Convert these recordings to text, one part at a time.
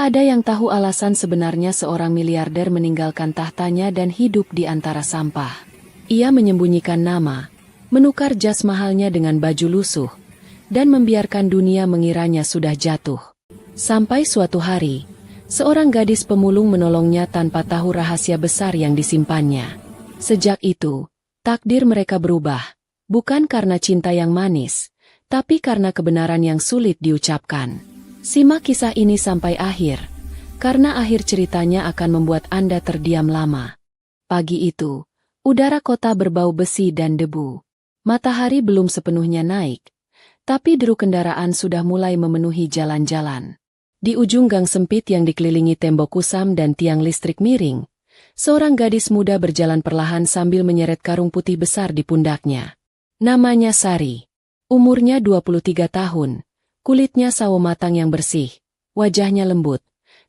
ada yang tahu alasan sebenarnya seorang miliarder meninggalkan tahtanya dan hidup di antara sampah. Ia menyembunyikan nama, menukar jas mahalnya dengan baju lusuh, dan membiarkan dunia mengiranya sudah jatuh. Sampai suatu hari, seorang gadis pemulung menolongnya tanpa tahu rahasia besar yang disimpannya. Sejak itu, takdir mereka berubah, bukan karena cinta yang manis, tapi karena kebenaran yang sulit diucapkan. Simak kisah ini sampai akhir, karena akhir ceritanya akan membuat Anda terdiam lama. Pagi itu, udara kota berbau besi dan debu. Matahari belum sepenuhnya naik, tapi deru kendaraan sudah mulai memenuhi jalan-jalan. Di ujung gang sempit yang dikelilingi tembok kusam dan tiang listrik miring, seorang gadis muda berjalan perlahan sambil menyeret karung putih besar di pundaknya. Namanya Sari. Umurnya 23 tahun. Kulitnya sawo matang yang bersih, wajahnya lembut,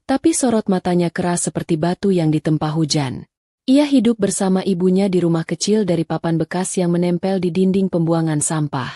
tapi sorot matanya keras seperti batu yang ditempa hujan. Ia hidup bersama ibunya di rumah kecil dari papan bekas yang menempel di dinding pembuangan sampah.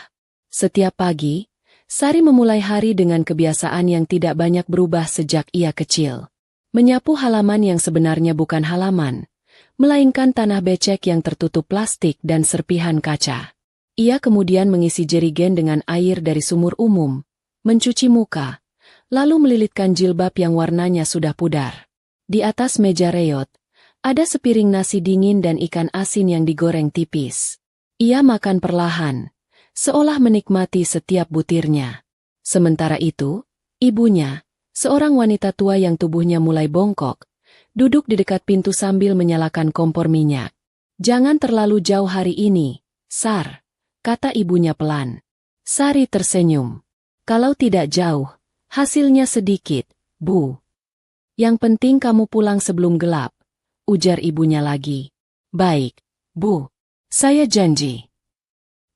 Setiap pagi, Sari memulai hari dengan kebiasaan yang tidak banyak berubah sejak ia kecil. Menyapu halaman yang sebenarnya bukan halaman, melainkan tanah becek yang tertutup plastik dan serpihan kaca. Ia kemudian mengisi jerigen dengan air dari sumur umum, mencuci muka, lalu melilitkan jilbab yang warnanya sudah pudar. Di atas meja reot, ada sepiring nasi dingin dan ikan asin yang digoreng tipis. Ia makan perlahan, seolah menikmati setiap butirnya. Sementara itu, ibunya, seorang wanita tua yang tubuhnya mulai bongkok, duduk di dekat pintu sambil menyalakan kompor minyak. "Jangan terlalu jauh hari ini, Sar," kata ibunya pelan. Sari tersenyum. "Kalau tidak jauh, hasilnya sedikit, Bu. Yang penting kamu pulang sebelum gelap," ujar ibunya lagi. "Baik, Bu. Saya janji."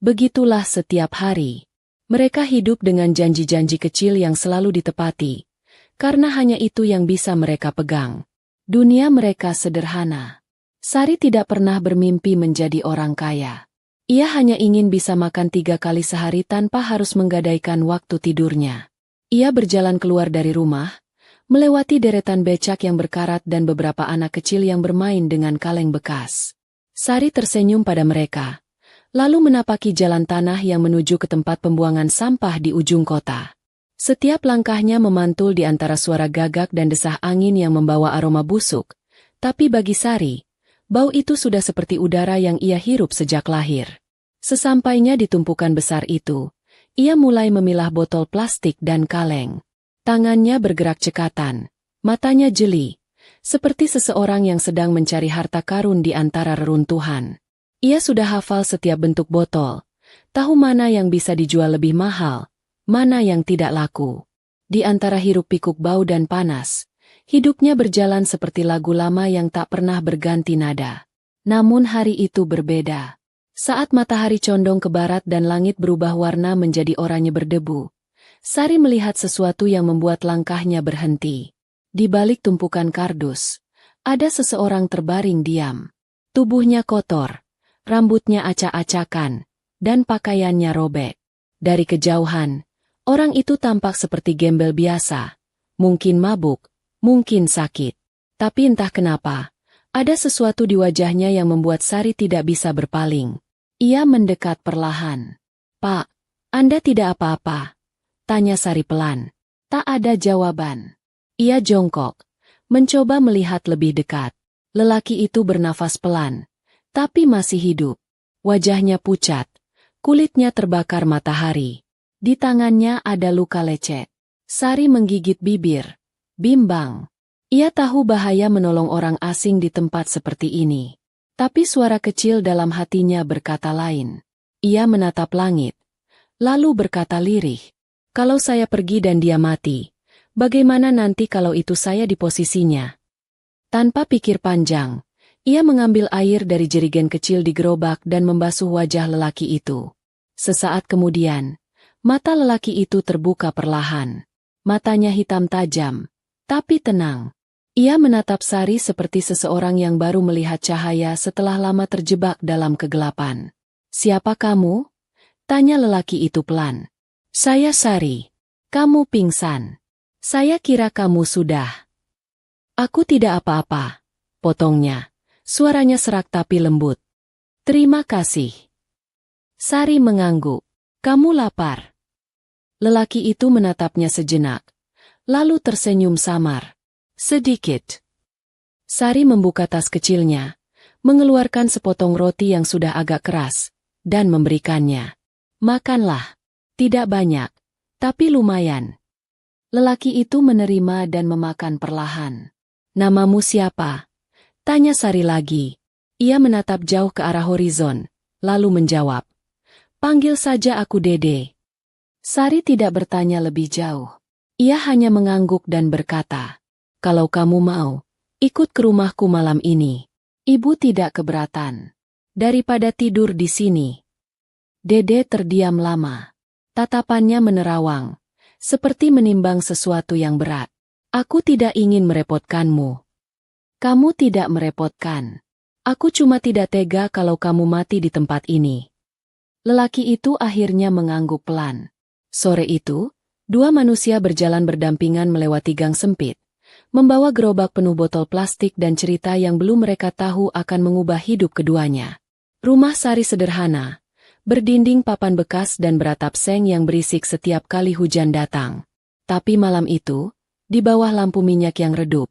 Begitulah setiap hari. Mereka hidup dengan janji-janji kecil yang selalu ditepati, karena hanya itu yang bisa mereka pegang. Dunia mereka sederhana. Sari tidak pernah bermimpi menjadi orang kaya. Ia hanya ingin bisa makan 3 kali sehari tanpa harus menggadaikan waktu tidurnya. Ia berjalan keluar dari rumah, melewati deretan becak yang berkarat dan beberapa anak kecil yang bermain dengan kaleng bekas. Sari tersenyum pada mereka, lalu menapaki jalan tanah yang menuju ke tempat pembuangan sampah di ujung kota. Setiap langkahnya memantul di antara suara gagak dan desah angin yang membawa aroma busuk, tapi bagi Sari, bau itu sudah seperti udara yang ia hirup sejak lahir. Sesampainya di tumpukan besar itu, ia mulai memilah botol plastik dan kaleng. Tangannya bergerak cekatan, matanya jeli, seperti seseorang yang sedang mencari harta karun di antara reruntuhan. Ia sudah hafal setiap bentuk botol, tahu mana yang bisa dijual lebih mahal, mana yang tidak laku. Di antara hiruk-pikuk bau dan panas, hidupnya berjalan seperti lagu lama yang tak pernah berganti nada. Namun hari itu berbeda. Saat matahari condong ke barat dan langit berubah warna menjadi oranye berdebu, Sari melihat sesuatu yang membuat langkahnya berhenti. Di balik tumpukan kardus, ada seseorang terbaring diam. Tubuhnya kotor, rambutnya acak-acakan, dan pakaiannya robek. Dari kejauhan, orang itu tampak seperti gembel biasa, mungkin mabuk, mungkin sakit. Tapi entah kenapa, ada sesuatu di wajahnya yang membuat Sari tidak bisa berpaling. Ia mendekat perlahan. "Pak, Anda tidak apa-apa?" tanya Sari pelan. Tak ada jawaban. Ia jongkok, mencoba melihat lebih dekat. Lelaki itu bernafas pelan, tapi masih hidup. Wajahnya pucat, kulitnya terbakar matahari. Di tangannya ada luka lecet. Sari menggigit bibir, bimbang. Ia tahu bahaya menolong orang asing di tempat seperti ini. Tapi suara kecil dalam hatinya berkata lain. Ia menatap langit, lalu berkata lirih, "Kalau saya pergi dan dia mati, bagaimana nanti kalau itu saya di posisinya?" Tanpa pikir panjang, ia mengambil air dari jerigen kecil di gerobak dan membasuh wajah lelaki itu. Sesaat kemudian, mata lelaki itu terbuka perlahan. Matanya hitam tajam, tapi tenang. Ia menatap Sari seperti seseorang yang baru melihat cahaya setelah lama terjebak dalam kegelapan. "Siapa kamu?" tanya lelaki itu pelan. "Saya Sari." "Kamu pingsan." Saya kira kamu sudah. Aku tidak apa-apa, potongnya. Suaranya serak tapi lembut. Terima kasih. Sari mengangguk. Kamu lapar? Lelaki itu menatapnya sejenak, lalu tersenyum samar. Sedikit. Sari membuka tas kecilnya, mengeluarkan sepotong roti yang sudah agak keras, dan memberikannya. Makanlah. Tidak banyak, tapi lumayan. Lelaki itu menerima dan memakan perlahan. Namamu siapa? Tanya Sari lagi. Ia menatap jauh ke arah horizon, lalu menjawab. Panggil saja aku Dede. Sari tidak bertanya lebih jauh. Ia hanya mengangguk dan berkata, kalau kamu mau, ikut ke rumahku malam ini. Ibu tidak keberatan. Daripada tidur di sini. Dede terdiam lama. Tatapannya menerawang, seperti menimbang sesuatu yang berat. Aku tidak ingin merepotkanmu. Kamu tidak merepotkan. Aku cuma tidak tega kalau kamu mati di tempat ini. Lelaki itu akhirnya mengangguk pelan. Sore itu, dua manusia berjalan berdampingan melewati gang sempit, membawa gerobak penuh botol plastik dan cerita yang belum mereka tahu akan mengubah hidup keduanya. Rumah Sari sederhana, berdinding papan bekas dan beratap seng yang berisik setiap kali hujan datang. Tapi malam itu, di bawah lampu minyak yang redup,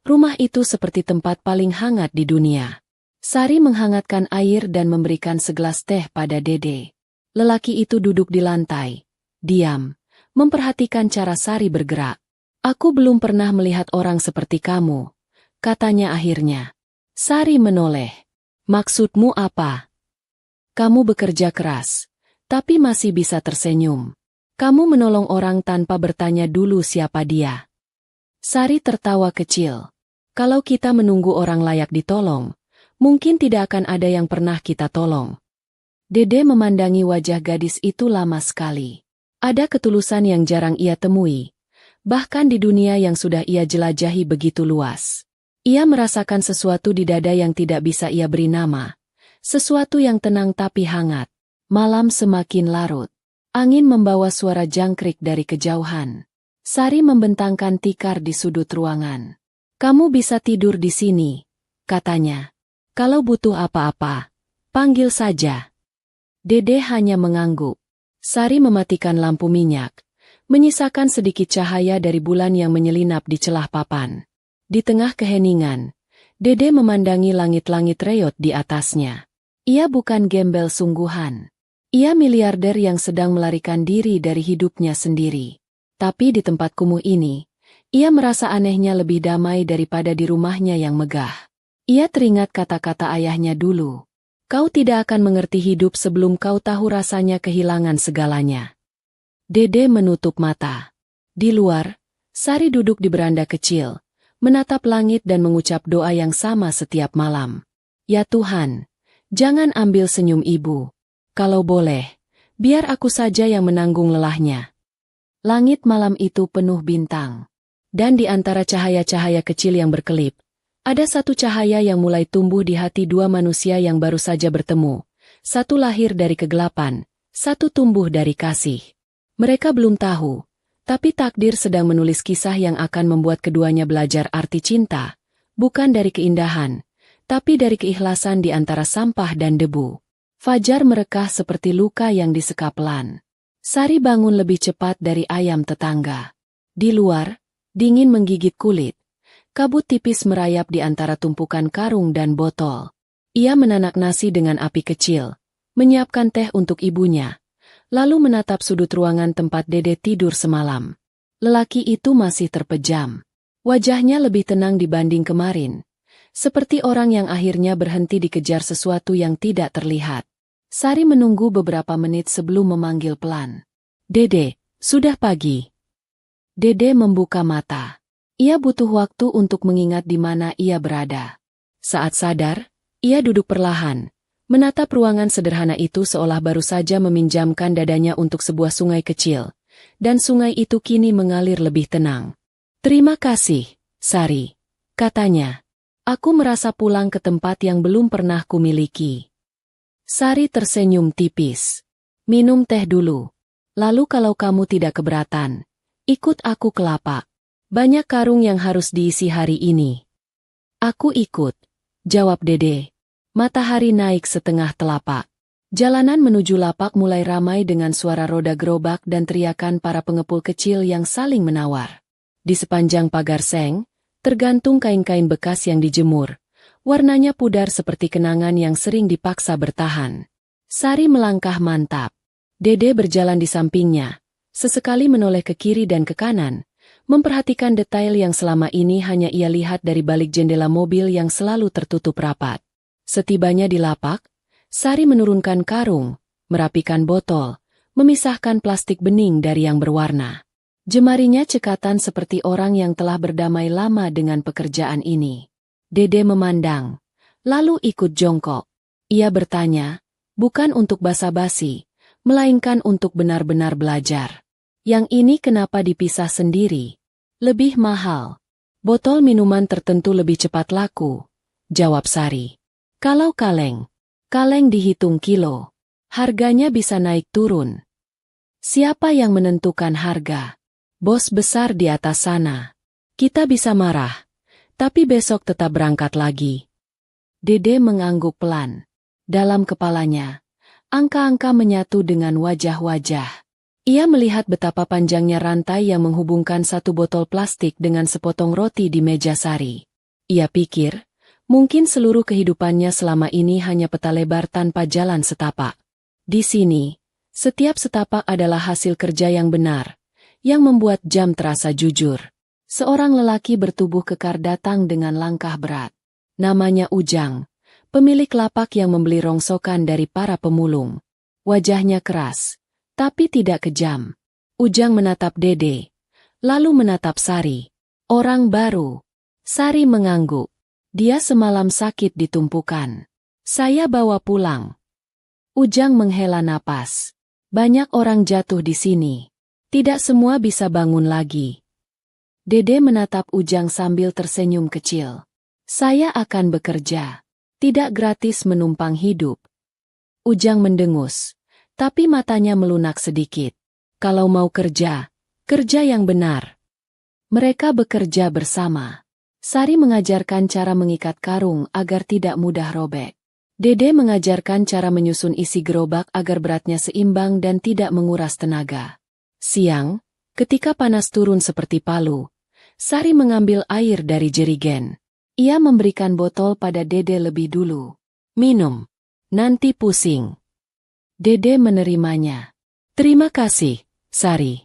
rumah itu seperti tempat paling hangat di dunia. Sari menghangatkan air dan memberikan segelas teh pada Dede. Lelaki itu duduk di lantai, diam, memperhatikan cara Sari bergerak. Aku belum pernah melihat orang seperti kamu, katanya akhirnya. Sari menoleh. Maksudmu apa? Kamu bekerja keras, tapi masih bisa tersenyum. Kamu menolong orang tanpa bertanya dulu siapa dia. Sari tertawa kecil. Kalau kita menunggu orang layak ditolong, mungkin tidak akan ada yang pernah kita tolong. Dede memandangi wajah gadis itu lama sekali. Ada ketulusan yang jarang ia temui, bahkan di dunia yang sudah ia jelajahi begitu luas. Ia merasakan sesuatu di dada yang tidak bisa ia beri nama. Sesuatu yang tenang tapi hangat. Malam semakin larut. Angin membawa suara jangkrik dari kejauhan. Sari membentangkan tikar di sudut ruangan. Kamu bisa tidur di sini, katanya. Kalau butuh apa-apa, panggil saja. Dede hanya mengangguk. Sari mematikan lampu minyak, menyisakan sedikit cahaya dari bulan yang menyelinap di celah papan. Di tengah keheningan, Dede memandangi langit-langit reot di atasnya. Ia bukan gembel sungguhan. Ia miliarder yang sedang melarikan diri dari hidupnya sendiri. Tapi di tempat kumuh ini, ia merasa anehnya lebih damai daripada di rumahnya yang megah. Ia teringat kata-kata ayahnya dulu. Kau tidak akan mengerti hidup sebelum kau tahu rasanya kehilangan segalanya. Dede menutup mata. Di luar, Sari duduk di beranda kecil, menatap langit dan mengucap doa yang sama setiap malam. Ya Tuhan, jangan ambil senyum ibu. Kalau boleh, biar aku saja yang menanggung lelahnya. Langit malam itu penuh bintang. Dan di antara cahaya-cahaya kecil yang berkelip, ada satu cahaya yang mulai tumbuh di hati dua manusia yang baru saja bertemu. Satu lahir dari kegelapan, satu tumbuh dari kasih. Mereka belum tahu, tapi takdir sedang menulis kisah yang akan membuat keduanya belajar arti cinta, bukan dari keindahan, tapi dari keikhlasan di antara sampah dan debu. Fajar merekah seperti luka yang diseka pelan. Sari bangun lebih cepat dari ayam tetangga. Di luar, dingin menggigit kulit. Kabut tipis merayap di antara tumpukan karung dan botol. Ia menanak nasi dengan api kecil, menyiapkan teh untuk ibunya, lalu menatap sudut ruangan tempat Dede tidur semalam. Lelaki itu masih terpejam. Wajahnya lebih tenang dibanding kemarin, seperti orang yang akhirnya berhenti dikejar sesuatu yang tidak terlihat. Sari menunggu beberapa menit sebelum memanggil pelan. Dede, sudah pagi. Dede membuka mata. Ia butuh waktu untuk mengingat di mana ia berada. Saat sadar, ia duduk perlahan, menatap ruangan sederhana itu seolah baru saja meminjamkan dadanya untuk sebuah sungai kecil, dan sungai itu kini mengalir lebih tenang. Terima kasih, Sari, katanya. Aku merasa pulang ke tempat yang belum pernah kumiliki. Sari tersenyum tipis. Minum teh dulu. Lalu kalau kamu tidak keberatan, ikut aku ke lapak. Banyak karung yang harus diisi hari ini. Aku ikut, jawab Dede. Matahari naik setengah telapak. Jalanan menuju lapak mulai ramai dengan suara roda gerobak dan teriakan para pengepul kecil yang saling menawar. Di sepanjang pagar seng, tergantung kain-kain bekas yang dijemur. Warnanya pudar seperti kenangan yang sering dipaksa bertahan. Sari melangkah mantap. Dede berjalan di sampingnya, sesekali menoleh ke kiri dan ke kanan, memperhatikan detail yang selama ini hanya ia lihat dari balik jendela mobil yang selalu tertutup rapat. Setibanya di lapak, Sari menurunkan karung, merapikan botol, memisahkan plastik bening dari yang berwarna. Jemarinya cekatan seperti orang yang telah berdamai lama dengan pekerjaan ini. Dede memandang, lalu ikut jongkok. Ia bertanya, bukan untuk basa-basi, melainkan untuk benar-benar belajar. Yang ini kenapa dipisah sendiri? Lebih mahal. Botol minuman tertentu lebih cepat laku, jawab Sari. Kalau kaleng dihitung kilo. Harganya bisa naik turun. Siapa yang menentukan harga? Bos besar di atas sana. Kita bisa marah, tapi besok tetap berangkat lagi. Dede mengangguk pelan. Dalam kepalanya, angka-angka menyatu dengan wajah-wajah. Ia melihat betapa panjangnya rantai yang menghubungkan satu botol plastik dengan sepotong roti di meja Sari. Ia pikir, mungkin seluruh kehidupannya selama ini hanya peta lebar tanpa jalan setapak. Di sini, setiap setapak adalah hasil kerja yang benar, yang membuat jam terasa jujur. Seorang lelaki bertubuh kekar datang dengan langkah berat. Namanya Ujang, pemilik lapak yang membeli rongsokan dari para pemulung. Wajahnya keras, tapi tidak kejam. Ujang menatap Dede, lalu menatap Sari. Orang baru. Sari mengangguk. Dia semalam sakit di tumpukan. Saya bawa pulang. Ujang menghela napas. Banyak orang jatuh di sini. Tidak semua bisa bangun lagi. Dede menatap Ujang sambil tersenyum kecil. Saya akan bekerja. Tidak gratis menumpang hidup. Ujang mendengus. Tapi matanya melunak sedikit. Kalau mau kerja, kerja yang benar. Mereka bekerja bersama. Sari mengajarkan cara mengikat karung agar tidak mudah robek. Dede mengajarkan cara menyusun isi gerobak agar beratnya seimbang dan tidak menguras tenaga. Siang, ketika panas turun seperti palu, Sari mengambil air dari jerigen. Ia memberikan botol pada Dede lebih dulu. Minum. Nanti pusing. Dede menerimanya. Terima kasih, Sari.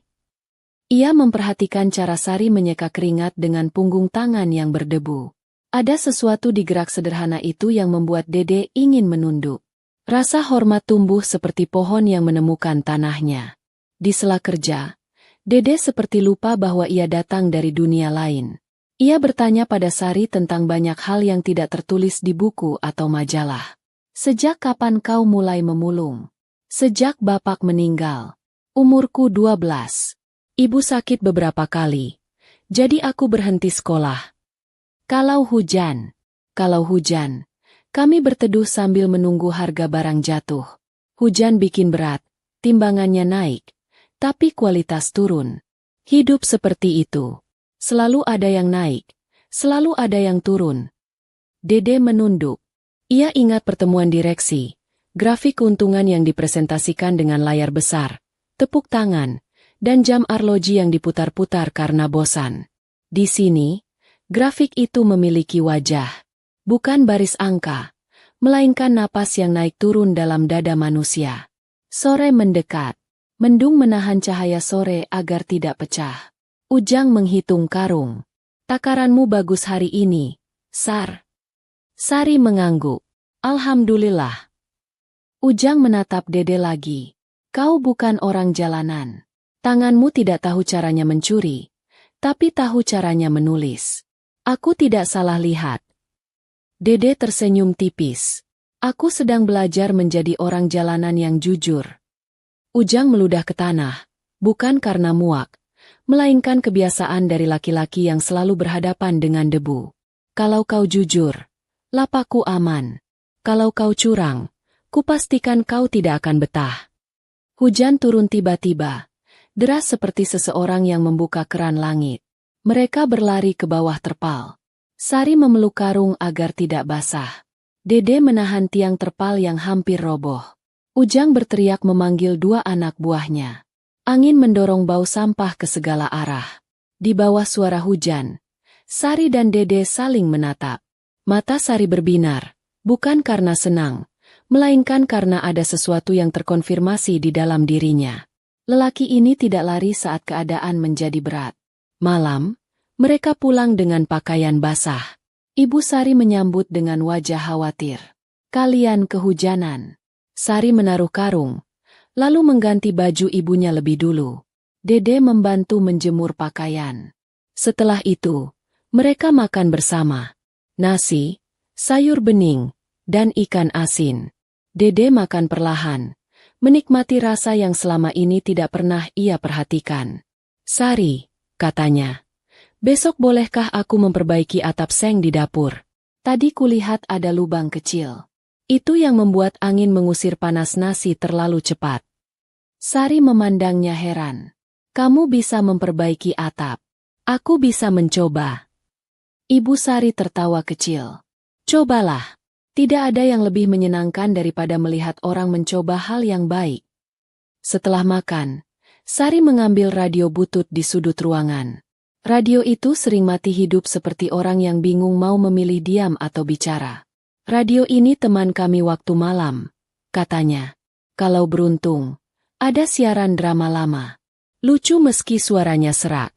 Ia memperhatikan cara Sari menyeka keringat dengan punggung tangan yang berdebu. Ada sesuatu di gerak sederhana itu yang membuat Dede ingin menunduk. Rasa hormat tumbuh seperti pohon yang menemukan tanahnya. Di sela kerja, Dede seperti lupa bahwa ia datang dari dunia lain. Ia bertanya pada Sari tentang banyak hal yang tidak tertulis di buku atau majalah. Sejak kapan kau mulai memulung? Sejak bapak meninggal. Umurku 12. Ibu sakit beberapa kali. Jadi aku berhenti sekolah. Kalau hujan, kami berteduh sambil menunggu harga barang jatuh. Hujan bikin berat, timbangannya naik, tapi kualitas turun. Hidup seperti itu. Selalu ada yang naik, selalu ada yang turun. Dede menunduk. Ia ingat pertemuan direksi. Grafik keuntungan yang dipresentasikan dengan layar besar, tepuk tangan, dan jam arloji yang diputar-putar karena bosan. Di sini, grafik itu memiliki wajah, bukan baris angka, melainkan napas yang naik turun dalam dada manusia. Sore mendekat, mendung menahan cahaya sore agar tidak pecah. Ujang menghitung karung. Takaranmu bagus hari ini, Sar. Sari mengangguk. Alhamdulillah. Ujang menatap Dede lagi. Kau bukan orang jalanan. Tanganmu tidak tahu caranya mencuri, tapi tahu caranya menulis. Aku tidak salah lihat. Dede tersenyum tipis. Aku sedang belajar menjadi orang jalanan yang jujur. Ujang meludah ke tanah, bukan karena muak, melainkan kebiasaan dari laki-laki yang selalu berhadapan dengan debu. Kalau kau jujur, lapakku aman. Kalau kau curang, kupastikan kau tidak akan betah. Hujan turun tiba-tiba, deras seperti seseorang yang membuka keran langit. Mereka berlari ke bawah terpal. Sari memeluk karung agar tidak basah. Dede menahan tiang terpal yang hampir roboh. Ujang berteriak memanggil dua anak buahnya. Angin mendorong bau sampah ke segala arah. Di bawah suara hujan, Sari dan Dede saling menatap. Mata Sari berbinar, bukan karena senang, melainkan karena ada sesuatu yang terkonfirmasi di dalam dirinya. Lelaki ini tidak lari saat keadaan menjadi berat. Malam, mereka pulang dengan pakaian basah. Ibu Sari menyambut dengan wajah khawatir. "Kalian kehujanan." Sari menaruh karung, lalu mengganti baju ibunya lebih dulu. Dede membantu menjemur pakaian. Setelah itu, mereka makan bersama. Nasi, sayur bening, dan ikan asin. Dede makan perlahan, menikmati rasa yang selama ini tidak pernah ia perhatikan. "Sari," katanya, "besok bolehkah aku memperbaiki atap seng di dapur? Tadi kulihat ada lubang kecil." Itu yang membuat angin mengusir panas nasi terlalu cepat. Sari memandangnya heran. "Kamu bisa memperbaiki atap. Aku bisa mencoba." Ibu Sari tertawa kecil. "Cobalah. Tidak ada yang lebih menyenangkan daripada melihat orang mencoba hal yang baik." Setelah makan, Sari mengambil radio butut di sudut ruangan. Radio itu sering mati hidup seperti orang yang bingung mau memilih diam atau bicara. "Radio ini teman kami waktu malam," katanya. "Kalau beruntung, ada siaran drama lama. Lucu meski suaranya serak."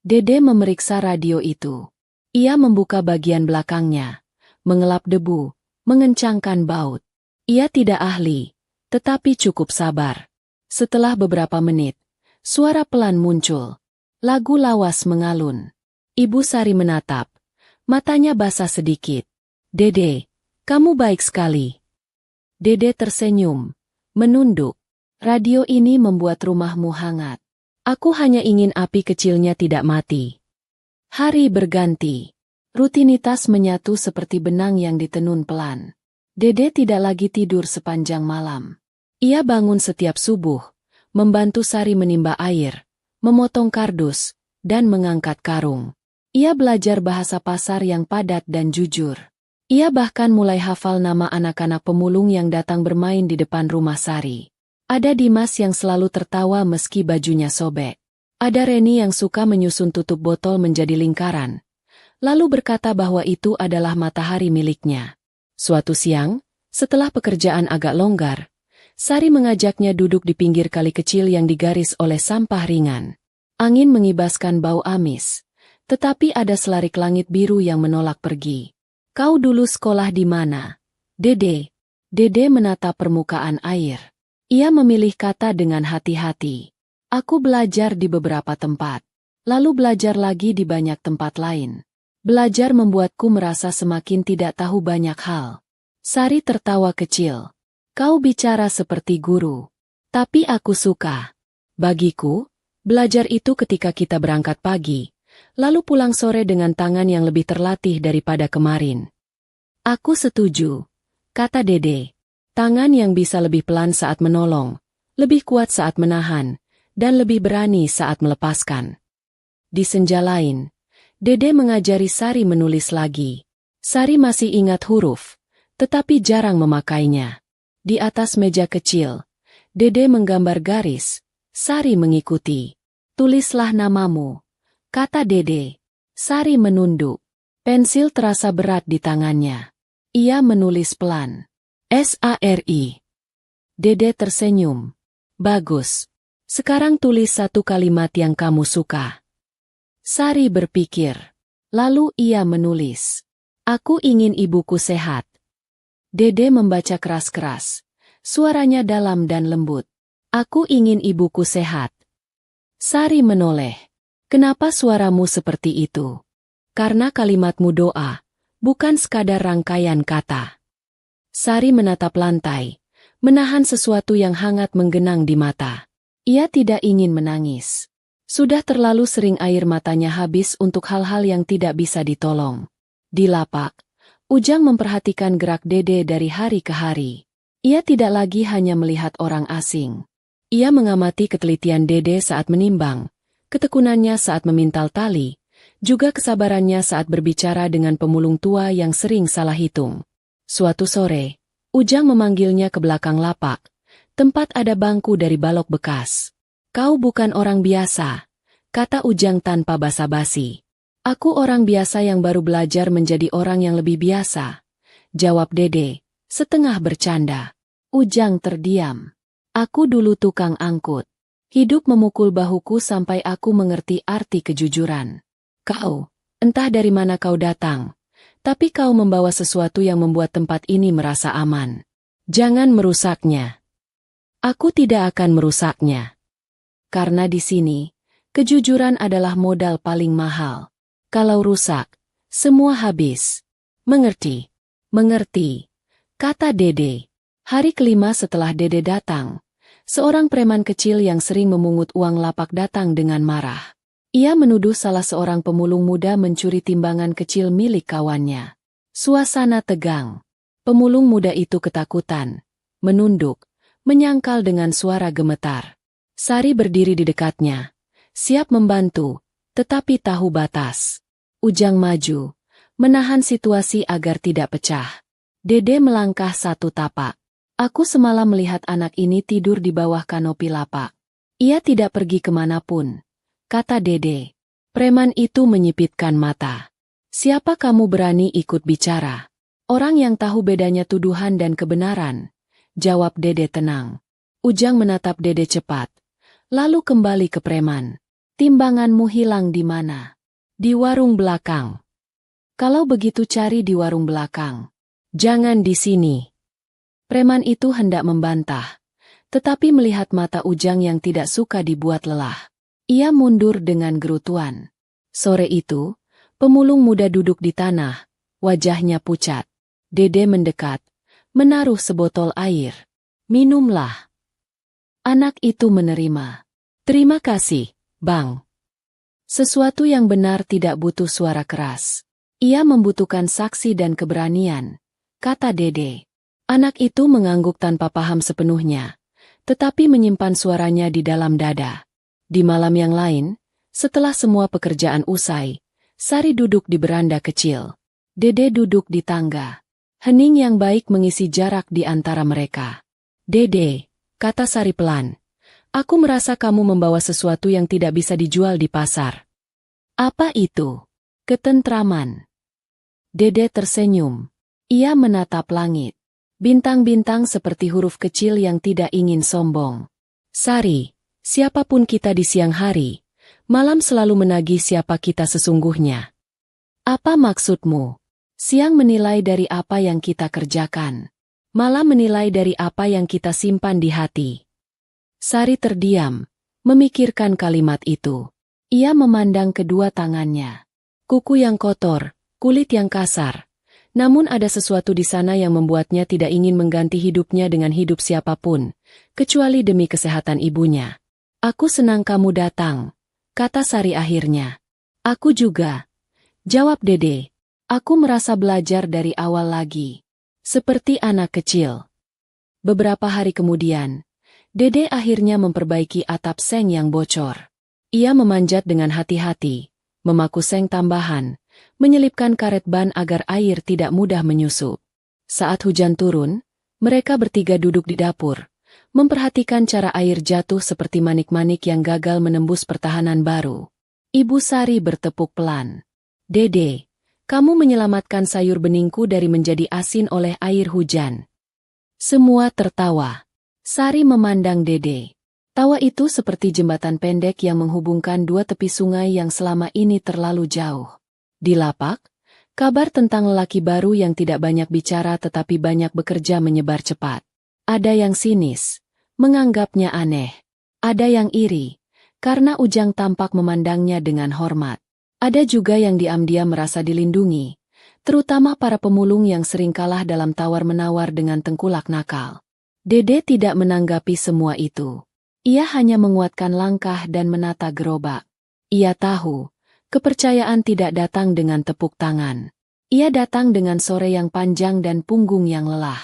Dede memeriksa radio itu. Ia membuka bagian belakangnya, mengelap debu, mengencangkan baut. Ia tidak ahli, tetapi cukup sabar. Setelah beberapa menit, suara pelan muncul. Lagu lawas mengalun. Ibu Sari menatap. Matanya basah sedikit. "Dede, kamu baik sekali." Dede tersenyum, menunduk. "Radio ini membuat rumahmu hangat. Aku hanya ingin api kecilnya tidak mati." Hari berganti. Rutinitas menyatu seperti benang yang ditenun pelan. Dede tidak lagi tidur sepanjang malam. Ia bangun setiap subuh, membantu Sari menimba air, memotong kardus, dan mengangkat karung. Ia belajar bahasa pasar yang padat dan jujur. Ia bahkan mulai hafal nama anak-anak pemulung yang datang bermain di depan rumah Sari. Ada Dimas yang selalu tertawa meski bajunya sobek. Ada Reni yang suka menyusun tutup botol menjadi lingkaran, lalu berkata bahwa itu adalah matahari miliknya. Suatu siang, setelah pekerjaan agak longgar, Sari mengajaknya duduk di pinggir kali kecil yang digaris oleh sampah ringan. Angin mengibaskan bau amis, tetapi ada selarik langit biru yang menolak pergi. "Kau dulu sekolah di mana, Dede?" Dede menatap permukaan air. Ia memilih kata dengan hati-hati. "Aku belajar di beberapa tempat, lalu belajar lagi di banyak tempat lain. Belajar membuatku merasa semakin tidak tahu banyak hal." Sari tertawa kecil. "Kau bicara seperti guru. Tapi aku suka. Bagiku, belajar itu ketika kita berangkat pagi, lalu pulang sore dengan tangan yang lebih terlatih daripada kemarin." "Aku setuju," kata Dede. "Tangan yang bisa lebih pelan saat menolong, lebih kuat saat menahan, dan lebih berani saat melepaskan." Di senja lain, Dede mengajari Sari menulis lagi. Sari masih ingat huruf, tetapi jarang memakainya. Di atas meja kecil, Dede menggambar garis. Sari mengikuti. "Tulislah namamu," kata Dede. Sari menunduk. Pensil terasa berat di tangannya. Ia menulis pelan. "Sari." Dede tersenyum. "Bagus. Sekarang tulis satu kalimat yang kamu suka." Sari berpikir. Lalu ia menulis. "Aku ingin ibuku sehat." Dede membaca keras-keras. Suaranya dalam dan lembut. "Aku ingin ibuku sehat." Sari menoleh. "Kenapa suaramu seperti itu?" "Karena kalimatmu doa, bukan sekadar rangkaian kata." Sari menatap lantai, menahan sesuatu yang hangat menggenang di mata. Ia tidak ingin menangis. Sudah terlalu sering air matanya habis untuk hal-hal yang tidak bisa ditolong. Di lapak, Ujang memperhatikan gerak Dede dari hari ke hari. Ia tidak lagi hanya melihat orang asing. Ia mengamati ketelitian Dede saat menimbang, ketekunannya saat memintal tali, juga kesabarannya saat berbicara dengan pemulung tua yang sering salah hitung. Suatu sore, Ujang memanggilnya ke belakang lapak, tempat ada bangku dari balok bekas. "Kau bukan orang biasa," kata Ujang tanpa basa-basi. "Aku orang biasa yang baru belajar menjadi orang yang lebih biasa," jawab Dede, setengah bercanda. Ujang terdiam. "Aku dulu tukang angkut. Hidup memukul bahuku sampai aku mengerti arti kejujuran. Kau, entah dari mana kau datang, tapi kau membawa sesuatu yang membuat tempat ini merasa aman. Jangan merusaknya." "Aku tidak akan merusaknya. Karena di sini, kejujuran adalah modal paling mahal. Kalau rusak, semua habis." "Mengerti, mengerti," kata Dede. Hari kelima setelah Dede datang, seorang preman kecil yang sering memungut uang lapak datang dengan marah. Ia menuduh salah seorang pemulung muda mencuri timbangan kecil milik kawannya. Suasana tegang. Pemulung muda itu ketakutan, menunduk, menyangkal dengan suara gemetar. Sari berdiri di dekatnya, siap membantu, tetapi tahu batas. Ujang maju, menahan situasi agar tidak pecah. Dede melangkah satu tapak. "Aku semalam melihat anak ini tidur di bawah kanopi lapak. Ia tidak pergi kemanapun," kata Dede. Preman itu menyipitkan mata. "Siapa kamu berani ikut bicara?" "Orang yang tahu bedanya tuduhan dan kebenaran," jawab Dede tenang. Ujang menatap Dede cepat, lalu kembali ke preman. "Timbanganmu hilang di mana?" "Di warung belakang." "Kalau begitu cari di warung belakang. Jangan di sini." Preman itu hendak membantah, tetapi melihat mata Ujang yang tidak suka dibuat lelah, ia mundur dengan gerutuan. Sore itu, pemulung muda duduk di tanah, wajahnya pucat. Dede mendekat, menaruh sebotol air. "Minumlah." Anak itu menerima. "Terima kasih, Bang." Sesuatu yang benar tidak butuh suara keras. Ia membutuhkan saksi dan keberanian, kata Dede. Anak itu mengangguk tanpa paham sepenuhnya, tetapi menyimpan suaranya di dalam dada. Di malam yang lain, setelah semua pekerjaan usai, Sari duduk di beranda kecil. Dede duduk di tangga. Hening yang baik mengisi jarak di antara mereka. "Dede," kata Sari pelan, "aku merasa kamu membawa sesuatu yang tidak bisa dijual di pasar." "Apa itu?" "Ketentraman." Dede tersenyum. Ia menatap langit. Bintang-bintang seperti huruf kecil yang tidak ingin sombong. "Sari, siapapun kita di siang hari, malam selalu menagih siapa kita sesungguhnya." "Apa maksudmu?" "Siang menilai dari apa yang kita kerjakan. Malam menilai dari apa yang kita simpan di hati." Sari terdiam, memikirkan kalimat itu. Ia memandang kedua tangannya. Kuku yang kotor, kulit yang kasar. Namun ada sesuatu di sana yang membuatnya tidak ingin mengganti hidupnya dengan hidup siapapun, kecuali demi kesehatan ibunya. "Aku senang kamu datang," kata Sari akhirnya. "Aku juga," jawab Dede. "Aku merasa belajar dari awal lagi. Seperti anak kecil." Beberapa hari kemudian, Dede akhirnya memperbaiki atap seng yang bocor. Ia memanjat dengan hati-hati, memaku seng tambahan, menyelipkan karet ban agar air tidak mudah menyusup. Saat hujan turun, mereka bertiga duduk di dapur, memperhatikan cara air jatuh seperti manik-manik yang gagal menembus pertahanan baru. Ibu Sari bertepuk pelan. "Dede, kamu menyelamatkan sayur beningku dari menjadi asin oleh air hujan." Semua tertawa. Sari memandang Dede. Tawa itu seperti jembatan pendek yang menghubungkan dua tepi sungai yang selama ini terlalu jauh. Di lapak, kabar tentang lelaki baru yang tidak banyak bicara tetapi banyak bekerja menyebar cepat. Ada yang sinis, menganggapnya aneh. Ada yang iri, karena Ujang tampak memandangnya dengan hormat. Ada juga yang diam-diam merasa dilindungi, terutama para pemulung yang sering kalah dalam tawar-menawar dengan tengkulak nakal. Dede tidak menanggapi semua itu. Ia hanya menguatkan langkah dan menata gerobak. Ia tahu, kepercayaan tidak datang dengan tepuk tangan. Ia datang dengan sore yang panjang dan punggung yang lelah.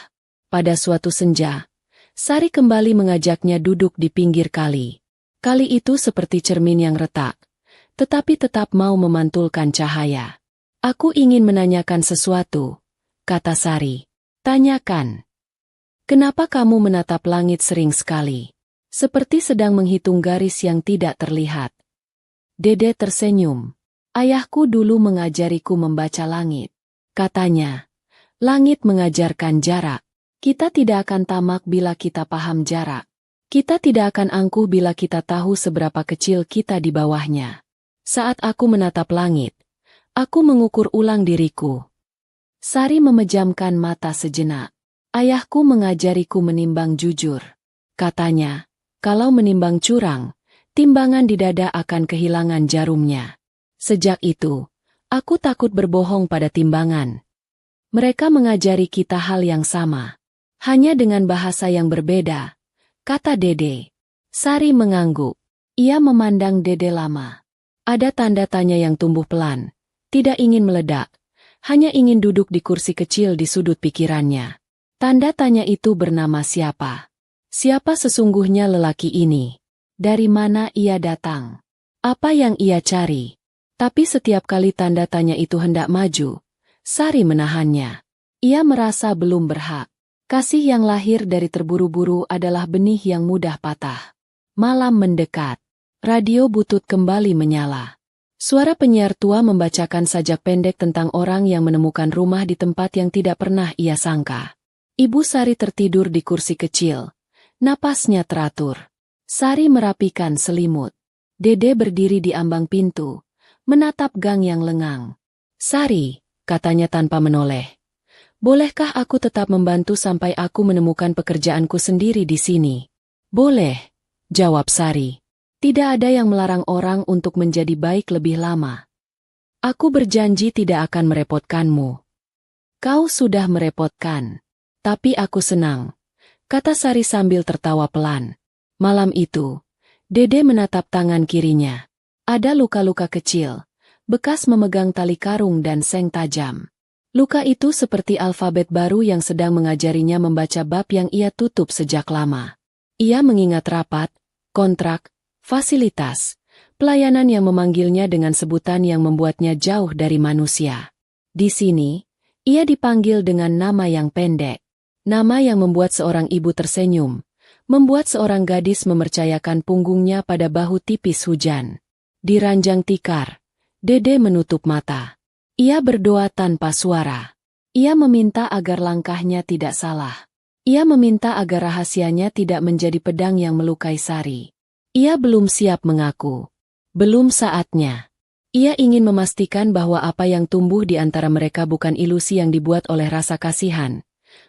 Pada suatu senja, Sari kembali mengajaknya duduk di pinggir kali. Kali itu seperti cermin yang retak, tetapi tetap mau memantulkan cahaya. Aku ingin menanyakan sesuatu, kata Sari. Tanyakan. Kenapa kamu menatap langit sering sekali? Seperti sedang menghitung garis yang tidak terlihat. Dede tersenyum. Ayahku dulu mengajariku membaca langit. Katanya, langit mengajarkan jarak. Kita tidak akan tamak bila kita paham jarak. Kita tidak akan angkuh bila kita tahu seberapa kecil kita di bawahnya. Saat aku menatap langit, aku mengukur ulang diriku. Sari memejamkan mata sejenak. Ayahku mengajariku menimbang jujur. Katanya, kalau menimbang curang, timbangan di dada akan kehilangan jarumnya. Sejak itu, aku takut berbohong pada timbangan. Mereka mengajari kita hal yang sama, hanya dengan bahasa yang berbeda, kata Dede. Sari mengangguk. Ia memandang Dede lama. Ada tanda tanya yang tumbuh pelan, tidak ingin meledak, hanya ingin duduk di kursi kecil di sudut pikirannya. Tanda tanya itu bernama siapa? Siapa sesungguhnya lelaki ini? Dari mana ia datang? Apa yang ia cari? Tapi setiap kali tanda tanya itu hendak maju, Sari menahannya. Ia merasa belum berhak. Kasih yang lahir dari terburu-buru adalah benih yang mudah patah. Malam mendekat. Radio butut kembali menyala. Suara penyiar tua membacakan sajak pendek tentang orang yang menemukan rumah di tempat yang tidak pernah ia sangka. Ibu Sari tertidur di kursi kecil. Napasnya teratur. Sari merapikan selimut. Dede berdiri di ambang pintu, menatap gang yang lengang. Sari, katanya tanpa menoleh. Bolehkah aku tetap membantu sampai aku menemukan pekerjaanku sendiri di sini? Boleh, jawab Sari. Tidak ada yang melarang orang untuk menjadi baik lebih lama. Aku berjanji tidak akan merepotkanmu. Kau sudah merepotkan. Tapi aku senang, kata Sari sambil tertawa pelan. Malam itu, Dede menatap tangan kirinya. Ada luka-luka kecil, bekas memegang tali karung dan seng tajam. Luka itu seperti alfabet baru yang sedang mengajarinya membaca bab yang ia tutup sejak lama. Ia mengingat rapat, kontrak, fasilitas, pelayanan yang memanggilnya dengan sebutan yang membuatnya jauh dari manusia. Di sini, ia dipanggil dengan nama yang pendek. Nama yang membuat seorang ibu tersenyum, membuat seorang gadis memercayakan punggungnya pada bahu tipis hujan. Di ranjang tikar, Dede menutup mata. Ia berdoa tanpa suara. Ia meminta agar langkahnya tidak salah. Ia meminta agar rahasianya tidak menjadi pedang yang melukai Sari. Ia belum siap mengaku. Belum saatnya. Ia ingin memastikan bahwa apa yang tumbuh di antara mereka bukan ilusi yang dibuat oleh rasa kasihan,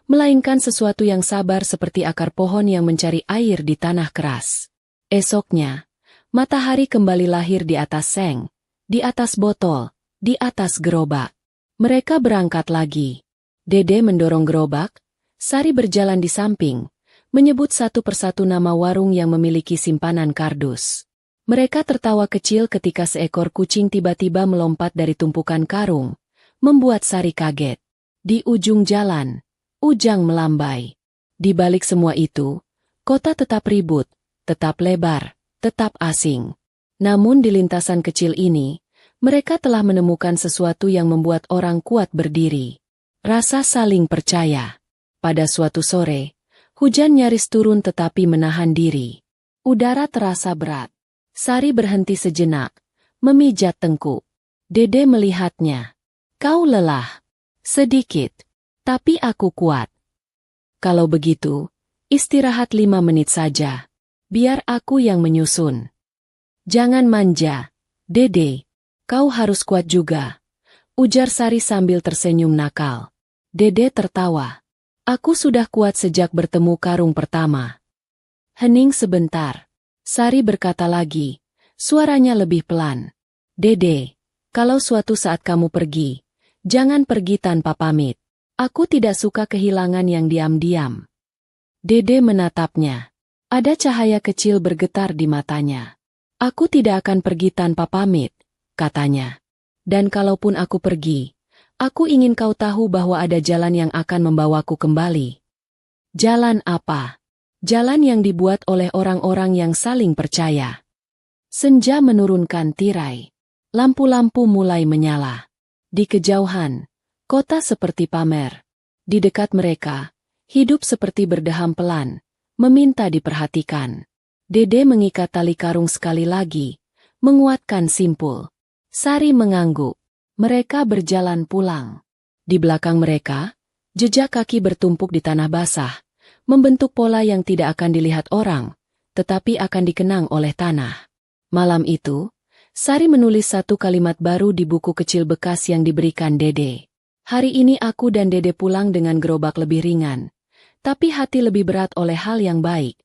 melainkan sesuatu yang sabar seperti akar pohon yang mencari air di tanah keras. Esoknya, matahari kembali lahir di atas seng, di atas botol, di atas gerobak. Mereka berangkat lagi. Dede mendorong gerobak, Sari berjalan di samping, menyebut satu persatu nama warung yang memiliki simpanan kardus. Mereka tertawa kecil ketika seekor kucing tiba-tiba melompat dari tumpukan karung, membuat Sari kaget. Di ujung jalan, Ujang melambai. Di balik semua itu, kota tetap ribut, tetap lebar, tetap asing. Namun di lintasan kecil ini, mereka telah menemukan sesuatu yang membuat orang kuat berdiri. Rasa saling percaya. Pada suatu sore, hujan nyaris turun tetapi menahan diri. Udara terasa berat. Sari berhenti sejenak, memijat tengkuk. Dede melihatnya. Kau lelah. Sedikit. Tapi aku kuat. Kalau begitu, istirahat 5 menit saja. Biar aku yang menyusun. Jangan manja, Dede. Kau harus kuat juga, ujar Sari sambil tersenyum nakal. Dede tertawa. Aku sudah kuat sejak bertemu karung pertama. Hening sebentar. Sari berkata lagi, suaranya lebih pelan. Dede, kalau suatu saat kamu pergi, jangan pergi tanpa pamit. Aku tidak suka kehilangan yang diam-diam. Dede menatapnya. Ada cahaya kecil bergetar di matanya. Aku tidak akan pergi tanpa pamit, katanya. Dan kalaupun aku pergi, aku ingin kau tahu bahwa ada jalan yang akan membawaku kembali. Jalan apa? Jalan yang dibuat oleh orang-orang yang saling percaya. Senja menurunkan tirai. Lampu-lampu mulai menyala. Di kejauhan, kota seperti pamer. Di dekat mereka, hidup seperti berdeham pelan, meminta diperhatikan. Dede mengikat tali karung sekali lagi, menguatkan simpul. Sari mengangguk. Mereka berjalan pulang. Di belakang mereka, jejak kaki bertumpuk di tanah basah, membentuk pola yang tidak akan dilihat orang, tetapi akan dikenang oleh tanah. Malam itu, Sari menulis satu kalimat baru di buku kecil bekas yang diberikan Dede. Hari ini aku dan Dede pulang dengan gerobak lebih ringan, tapi hati lebih berat oleh hal yang baik.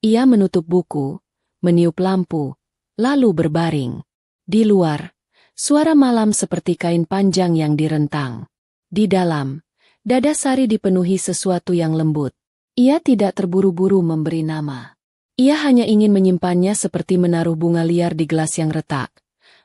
Ia menutup buku, meniup lampu, lalu berbaring. Di luar, suara malam seperti kain panjang yang direntang. Di dalam, dada Sari dipenuhi sesuatu yang lembut. Ia tidak terburu-buru memberi nama. Ia hanya ingin menyimpannya seperti menaruh bunga liar di gelas yang retak,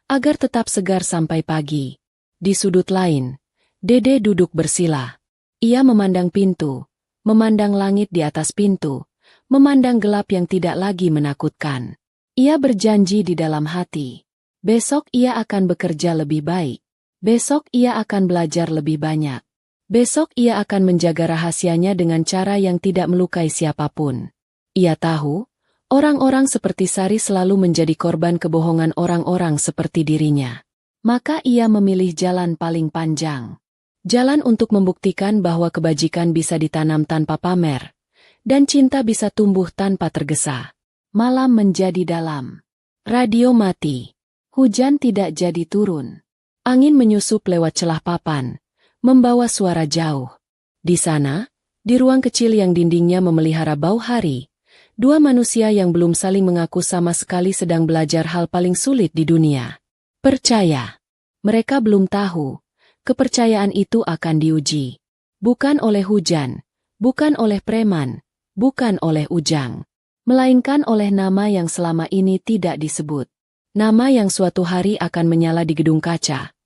agar tetap segar sampai pagi. Di sudut lain, Dede duduk bersila. Ia memandang pintu, memandang langit di atas pintu, memandang gelap yang tidak lagi menakutkan. Ia berjanji di dalam hati. Besok ia akan bekerja lebih baik. Besok ia akan belajar lebih banyak. Besok ia akan menjaga rahasianya dengan cara yang tidak melukai siapapun. Ia tahu, orang-orang seperti Sari selalu menjadi korban kebohongan orang-orang seperti dirinya. Maka ia memilih jalan paling panjang. Jalan untuk membuktikan bahwa kebajikan bisa ditanam tanpa pamer, dan cinta bisa tumbuh tanpa tergesa. Malam menjadi dalam. Radio mati. Hujan tidak jadi turun. Angin menyusup lewat celah papan, membawa suara jauh. Di sana, di ruang kecil yang dindingnya memelihara bau hari, dua manusia yang belum saling mengaku sama sekali sedang belajar hal paling sulit di dunia. Percaya. Mereka belum tahu, kepercayaan itu akan diuji. Bukan oleh hujan, bukan oleh preman, bukan oleh Ujang, melainkan oleh nama yang selama ini tidak disebut. Nama yang suatu hari akan menyala di gedung kaca,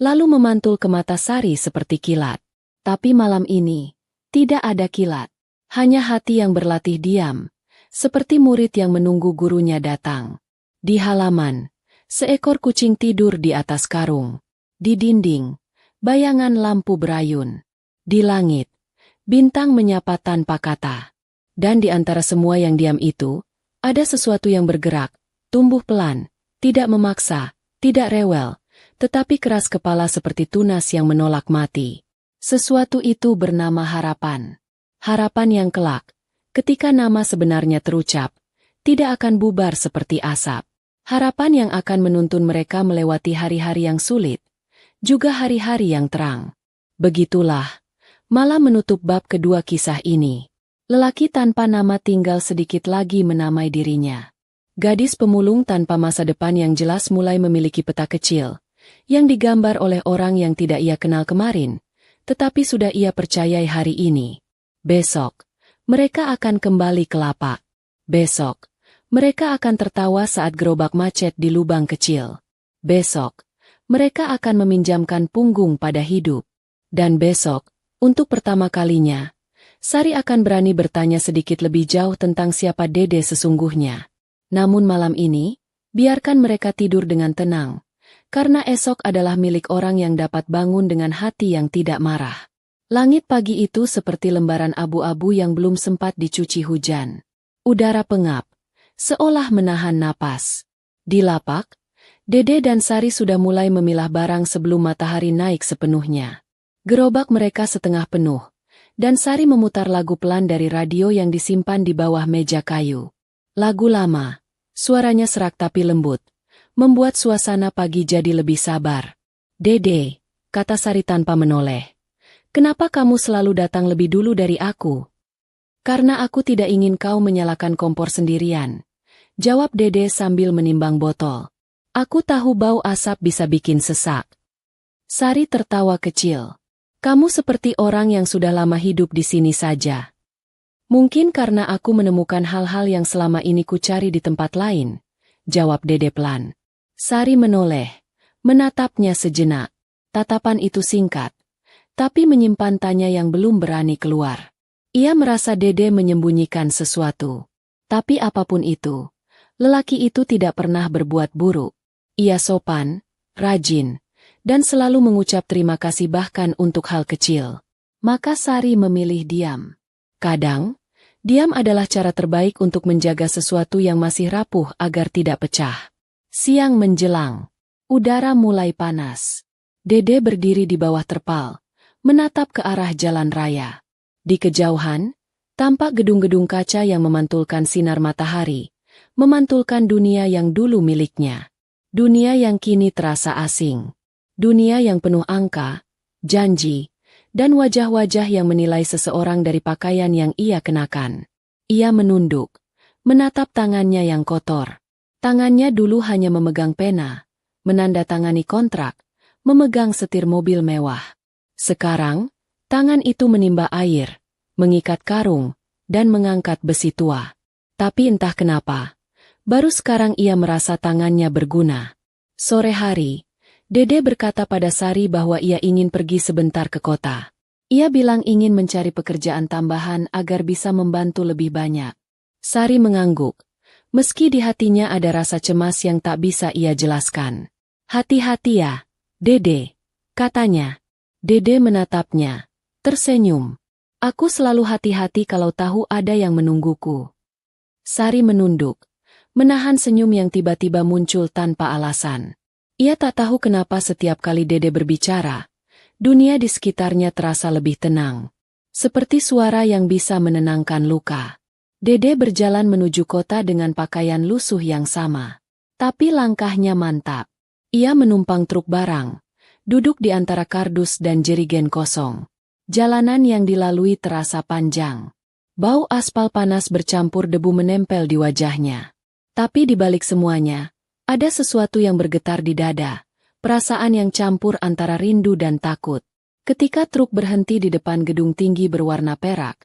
lalu memantul ke mata Sari seperti kilat. Tapi malam ini, tidak ada kilat. Hanya hati yang berlatih diam, seperti murid yang menunggu gurunya datang. Di halaman, seekor kucing tidur di atas karung. Di dinding, bayangan lampu berayun. Di langit, bintang menyapa tanpa kata. Dan di antara semua yang diam itu, ada sesuatu yang bergerak, tumbuh pelan, tidak memaksa, tidak rewel, tetapi keras kepala seperti tunas yang menolak mati. Sesuatu itu bernama harapan. Harapan yang kelak, ketika nama sebenarnya terucap, tidak akan bubar seperti asap. Harapan yang akan menuntun mereka melewati hari-hari yang sulit, juga hari-hari yang terang. Begitulah, malam menutup bab kedua kisah ini. Lelaki tanpa nama tinggal sedikit lagi menamai dirinya. Gadis pemulung tanpa masa depan yang jelas mulai memiliki peta kecil, yang digambar oleh orang yang tidak ia kenal kemarin, tetapi sudah ia percayai hari ini. Besok, mereka akan kembali ke lapak. Besok, mereka akan tertawa saat gerobak macet di lubang kecil. Besok, mereka akan meminjamkan punggung pada hidup. Dan besok, untuk pertama kalinya, Sari akan berani bertanya sedikit lebih jauh tentang siapa Dede sesungguhnya. Namun malam ini, biarkan mereka tidur dengan tenang, karena esok adalah milik orang yang dapat bangun dengan hati yang tidak marah. Langit pagi itu seperti lembaran abu-abu yang belum sempat dicuci hujan. Udara pengap, seolah menahan napas. Di lapak, Dede dan Sari sudah mulai memilah barang sebelum matahari naik sepenuhnya. Gerobak mereka setengah penuh, dan Sari memutar lagu pelan dari radio yang disimpan di bawah meja kayu. Lagu lama, suaranya serak tapi lembut, membuat suasana pagi jadi lebih sabar. Dede, kata Sari tanpa menoleh. Kenapa kamu selalu datang lebih dulu dari aku? Karena aku tidak ingin kau menyalakan kompor sendirian, jawab Dede sambil menimbang botol. Aku tahu bau asap bisa bikin sesak. Sari tertawa kecil. Kamu seperti orang yang sudah lama hidup di sini saja. Mungkin karena aku menemukan hal-hal yang selama ini kucari di tempat lain, jawab Dede pelan. Sari menoleh, menatapnya sejenak. Tatapan itu singkat, tapi menyimpan tanya yang belum berani keluar. Ia merasa Dede menyembunyikan sesuatu. Tapi apapun itu, Lelaki itu tidak pernah berbuat buruk. Ia sopan, rajin, dan selalu mengucap terima kasih bahkan untuk hal kecil. Maka Sari memilih diam. Kadang, diam adalah cara terbaik untuk menjaga sesuatu yang masih rapuh agar tidak pecah. Siang menjelang. Udara mulai panas. Dede berdiri di bawah terpal, menatap ke arah jalan raya. Di kejauhan, tampak gedung-gedung kaca yang memantulkan sinar matahari, memantulkan dunia yang dulu miliknya. Dunia yang kini terasa asing. Dunia yang penuh angka, janji, dan wajah-wajah yang menilai seseorang dari pakaian yang ia kenakan. Ia menunduk, menatap tangannya yang kotor. Tangannya dulu hanya memegang pena, menandatangani kontrak, memegang setir mobil mewah. Sekarang, tangan itu menimba air, mengikat karung, dan mengangkat besi tua. Tapi entah kenapa, baru sekarang ia merasa tangannya berguna. Sore hari, Dede berkata pada Sari bahwa ia ingin pergi sebentar ke kota. Ia bilang ingin mencari pekerjaan tambahan agar bisa membantu lebih banyak. Sari mengangguk, meski di hatinya ada rasa cemas yang tak bisa ia jelaskan. Hati-hati ya, Dede, katanya. Dede menatapnya, tersenyum. Aku selalu hati-hati kalau tahu ada yang menungguku. Sari menunduk, menahan senyum yang tiba-tiba muncul tanpa alasan. Ia tak tahu kenapa setiap kali Dede berbicara, dunia di sekitarnya terasa lebih tenang. Seperti suara yang bisa menenangkan luka. Dede berjalan menuju kota dengan pakaian lusuh yang sama. Tapi langkahnya mantap. Ia menumpang truk barang, duduk di antara kardus dan jerigen kosong. Jalanan yang dilalui terasa panjang. Bau aspal panas bercampur debu menempel di wajahnya. Tapi di balik semuanya, ada sesuatu yang bergetar di dada, perasaan yang campur antara rindu dan takut. Ketika truk berhenti di depan gedung tinggi berwarna perak,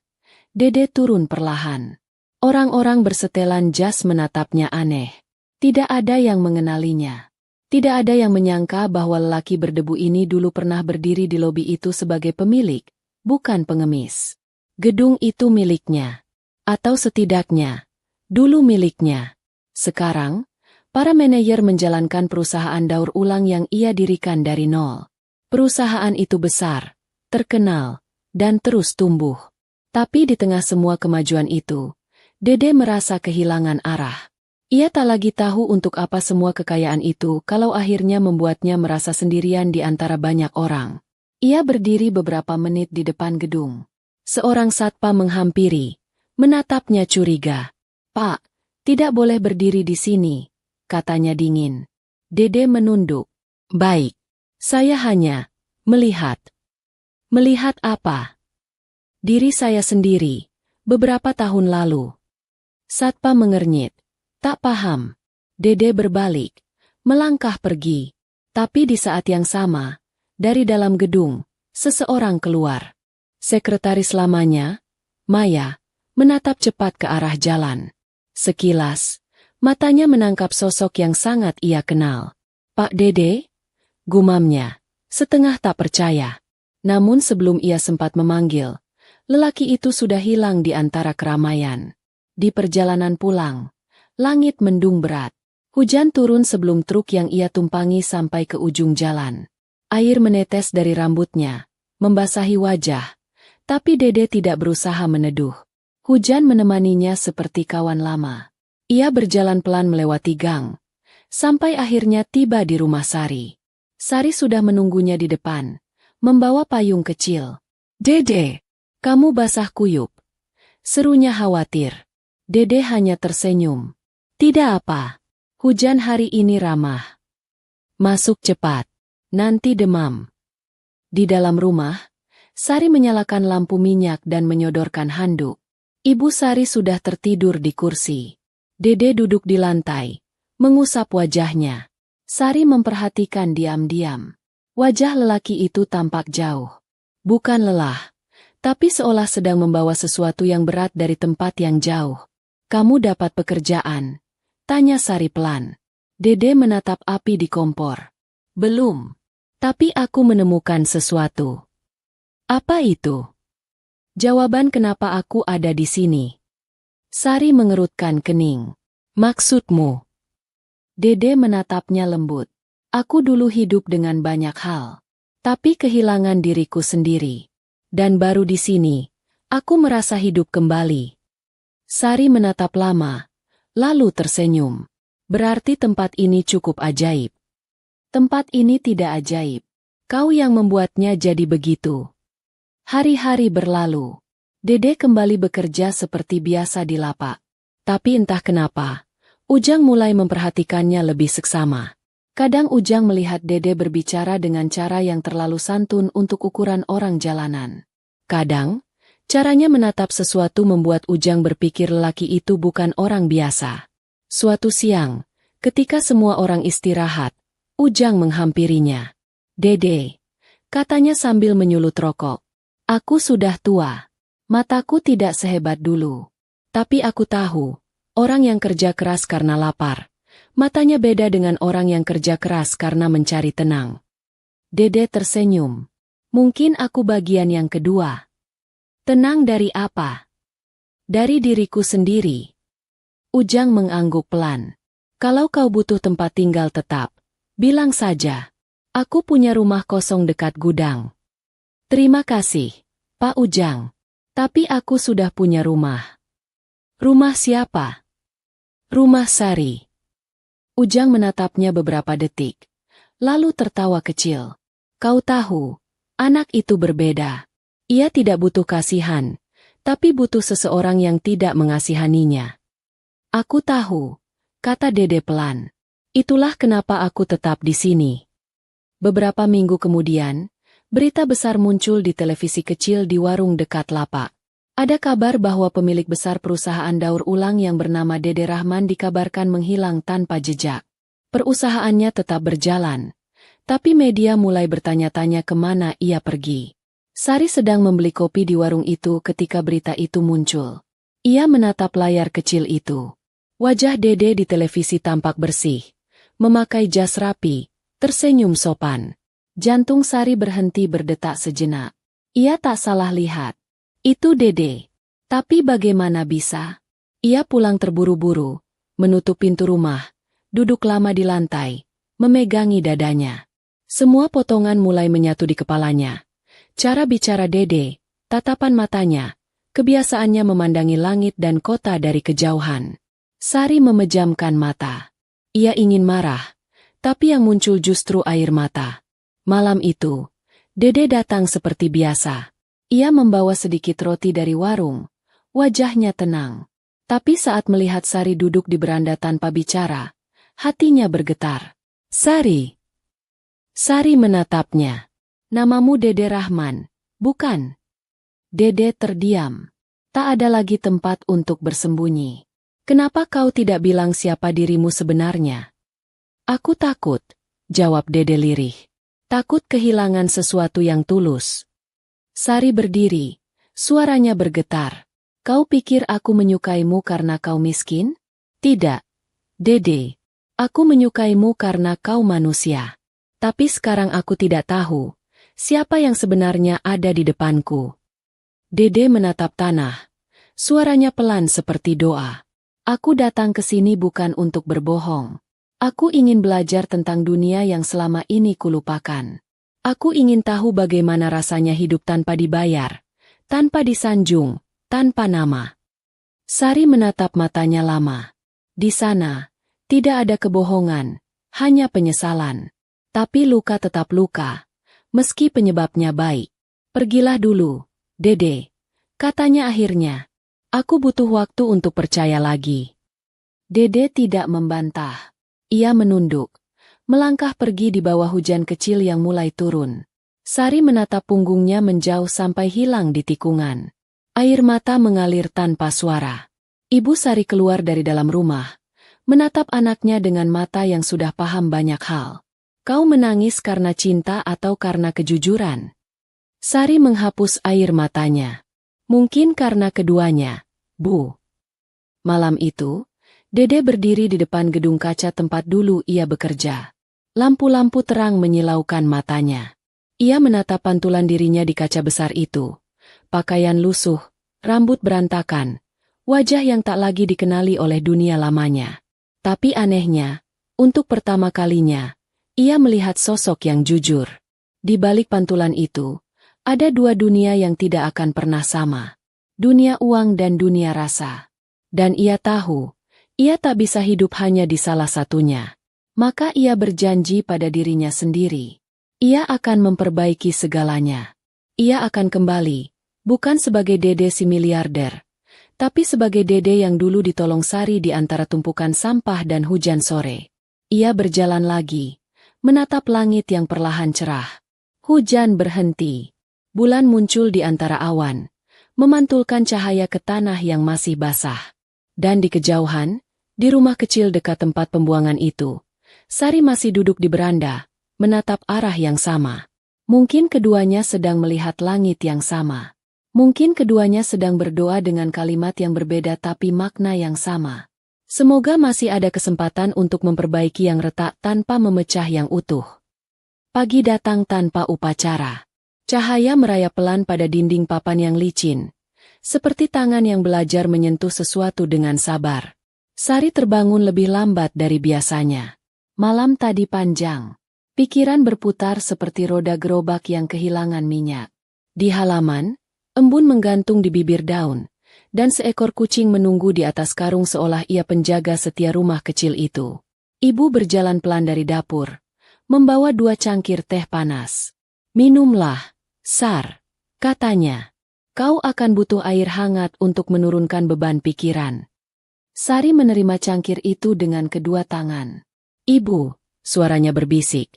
Dede turun perlahan. Orang-orang bersetelan jas menatapnya aneh. Tidak ada yang mengenalinya. Tidak ada yang menyangka bahwa lelaki berdebu ini dulu pernah berdiri di lobi itu sebagai pemilik, bukan pengemis. Gedung itu miliknya. Atau setidaknya, dulu miliknya. Sekarang, para manajer menjalankan perusahaan daur ulang yang ia dirikan dari nol. Perusahaan itu besar, terkenal, dan terus tumbuh. Tapi di tengah semua kemajuan itu, Dede merasa kehilangan arah. Ia tak lagi tahu untuk apa semua kekayaan itu kalau akhirnya membuatnya merasa sendirian di antara banyak orang. Ia berdiri beberapa menit di depan gedung. Seorang satpam menghampiri, menatapnya curiga. "Pak, tidak boleh berdiri di sini," katanya dingin. Dede menunduk. "Baik, saya hanya melihat." "Melihat apa?" "Diri saya sendiri, beberapa tahun lalu." Satpam mengernyit. Tak paham. Dede berbalik, melangkah pergi. Tapi di saat yang sama, dari dalam gedung, seseorang keluar. Sekretaris lamanya, Maya, menatap cepat ke arah jalan. Sekilas, matanya menangkap sosok yang sangat ia kenal. "Pak Dede?" gumamnya, setengah tak percaya. Namun sebelum ia sempat memanggil, lelaki itu sudah hilang di antara keramaian. Di perjalanan pulang, langit mendung berat. Hujan turun sebelum truk yang ia tumpangi sampai ke ujung jalan. Air menetes dari rambutnya, membasahi wajah. Tapi Dede tidak berusaha meneduh. Hujan menemaninya seperti kawan lama. Ia berjalan pelan melewati gang, sampai akhirnya tiba di rumah Sari. Sari sudah menunggunya di depan, membawa payung kecil. "Dede, kamu basah kuyup," serunya khawatir. Dede hanya tersenyum. "Tidak apa, hujan hari ini ramah. Masuk cepat, nanti demam." Di dalam rumah, Sari menyalakan lampu minyak dan menyodorkan handuk. Ibu Sari sudah tertidur di kursi. Dede duduk di lantai, mengusap wajahnya. Sari memperhatikan diam-diam. Wajah lelaki itu tampak jauh. Bukan lelah, tapi seolah sedang membawa sesuatu yang berat dari tempat yang jauh. "Kamu dapat pekerjaan?" tanya Sari pelan. Dede menatap api di kompor. "Belum. Tapi aku menemukan sesuatu." "Apa itu?" "Jawaban kenapa aku ada di sini." Sari mengerutkan kening. Maksudmu? Dede menatapnya lembut. Aku dulu hidup dengan banyak hal. Tapi kehilangan diriku sendiri. Dan baru di sini, aku merasa hidup kembali. Sari menatap lama, lalu tersenyum. Berarti tempat ini cukup ajaib. Tempat ini tidak ajaib. Kau yang membuatnya jadi begitu. Hari-hari berlalu. Dede kembali bekerja seperti biasa di lapak. Tapi entah kenapa, Ujang mulai memperhatikannya lebih seksama. Kadang Ujang melihat Dede berbicara dengan cara yang terlalu santun untuk ukuran orang jalanan. Kadang, caranya menatap sesuatu membuat Ujang berpikir lelaki itu bukan orang biasa. Suatu siang, ketika semua orang istirahat, Ujang menghampirinya. Dede, katanya sambil menyulut rokok. Aku sudah tua. Mataku tidak sehebat dulu. Tapi aku tahu, orang yang kerja keras karena lapar, matanya beda dengan orang yang kerja keras karena mencari tenang. Dede tersenyum. Mungkin aku bagian yang kedua. Tenang dari apa? Dari diriku sendiri. Ujang mengangguk pelan. Kalau kau butuh tempat tinggal tetap, bilang saja. Aku punya rumah kosong dekat gudang. Terima kasih, Pak Ujang. Tapi aku sudah punya rumah. Rumah siapa? Rumah Sari. Ujang menatapnya beberapa detik, lalu tertawa kecil. Kau tahu, anak itu berbeda. Ia tidak butuh kasihan, tapi butuh seseorang yang tidak mengasihaninya. Aku tahu, kata Dede pelan. Itulah kenapa aku tetap di sini. Beberapa minggu kemudian, berita besar muncul di televisi kecil di warung dekat lapak. Ada kabar bahwa pemilik besar perusahaan daur ulang yang bernama Dede Rahman dikabarkan menghilang tanpa jejak. Perusahaannya tetap berjalan, tapi media mulai bertanya-tanya kemana ia pergi. Sari sedang membeli kopi di warung itu ketika berita itu muncul. Ia menatap layar kecil itu. Wajah Dede di televisi tampak bersih, memakai jas rapi, tersenyum sopan. Jantung Sari berhenti berdetak sejenak. Ia tak salah lihat. Itu Dede. Tapi bagaimana bisa? Ia pulang terburu-buru, menutup pintu rumah, duduk lama di lantai, memegangi dadanya. Semua potongan mulai menyatu di kepalanya. Cara bicara Dede, tatapan matanya, kebiasaannya memandangi langit dan kota dari kejauhan. Sari memejamkan mata. Ia ingin marah, tapi yang muncul justru air mata. Malam itu, Dede datang seperti biasa. Ia membawa sedikit roti dari warung. Wajahnya tenang. Tapi saat melihat Sari duduk di beranda tanpa bicara, hatinya bergetar. Sari. Sari menatapnya. Namamu Dede Rahman, bukan? Dede terdiam. Tak ada lagi tempat untuk bersembunyi. Kenapa kau tidak bilang siapa dirimu sebenarnya? Aku takut, jawab Dede lirih. Takut kehilangan sesuatu yang tulus. Sari berdiri, suaranya bergetar. Kau pikir aku menyukaimu karena kau miskin? Tidak, Dede. Aku menyukaimu karena kau manusia. Tapi sekarang aku tidak tahu, siapa yang sebenarnya ada di depanku. Dede menatap tanah. Suaranya pelan seperti doa. Aku datang ke sini bukan untuk berbohong. Aku ingin belajar tentang dunia yang selama ini kulupakan. Aku ingin tahu bagaimana rasanya hidup tanpa dibayar, tanpa disanjung, tanpa nama. Sari menatap matanya lama. Di sana, tidak ada kebohongan, hanya penyesalan. Tapi luka tetap luka, meski penyebabnya baik. Pergilah dulu, Dede, katanya akhirnya. Aku butuh waktu untuk percaya lagi. Dede tidak membantah. Ia menunduk, melangkah pergi di bawah hujan kecil yang mulai turun. Sari menatap punggungnya menjauh sampai hilang di tikungan. Air mata mengalir tanpa suara. Ibu Sari keluar dari dalam rumah, menatap anaknya dengan mata yang sudah paham banyak hal. Kau menangis karena cinta atau karena kejujuran? Sari menghapus air matanya. Mungkin karena keduanya, Bu. Malam itu, Dede berdiri di depan gedung kaca tempat dulu ia bekerja. Lampu-lampu terang menyilaukan matanya. Ia menatap pantulan dirinya di kaca besar itu. Pakaian lusuh, rambut berantakan, Wajah yang tak lagi dikenali oleh dunia lamanya. Tapi anehnya, untuk pertama kalinya, ia melihat sosok yang jujur. Di balik pantulan itu, ada dua dunia yang tidak akan pernah sama. Dunia uang dan dunia rasa. Dan ia tahu, ia tak bisa hidup hanya di salah satunya. Maka ia berjanji pada dirinya sendiri. Ia akan memperbaiki segalanya. Ia akan kembali, bukan sebagai Dede si miliarder, tapi sebagai Dede yang dulu ditolong Sari di antara tumpukan sampah dan hujan sore. Ia berjalan lagi, menatap langit yang perlahan cerah. Hujan berhenti. Bulan muncul di antara awan, memantulkan cahaya ke tanah yang masih basah. Dan di kejauhan, di rumah kecil dekat tempat pembuangan itu, Sari masih duduk di beranda, menatap arah yang sama. Mungkin keduanya sedang melihat langit yang sama. Mungkin keduanya sedang berdoa dengan kalimat yang berbeda tapi makna yang sama. Semoga masih ada kesempatan untuk memperbaiki yang retak tanpa memecah yang utuh. Pagi datang tanpa upacara. Cahaya merayap pelan pada dinding papan yang licin, seperti tangan yang belajar menyentuh sesuatu dengan sabar. Sari terbangun lebih lambat dari biasanya. Malam tadi panjang. Pikiran berputar seperti roda gerobak yang kehilangan minyak. Di halaman, embun menggantung di bibir daun, dan seekor kucing menunggu di atas karung seolah ia penjaga setia rumah kecil itu. Ibu berjalan pelan dari dapur, membawa 2 cangkir teh panas. Minumlah, Sar, katanya. Kau akan butuh air hangat untuk menurunkan beban pikiran. Sari menerima cangkir itu dengan kedua tangan. Ibu, suaranya berbisik.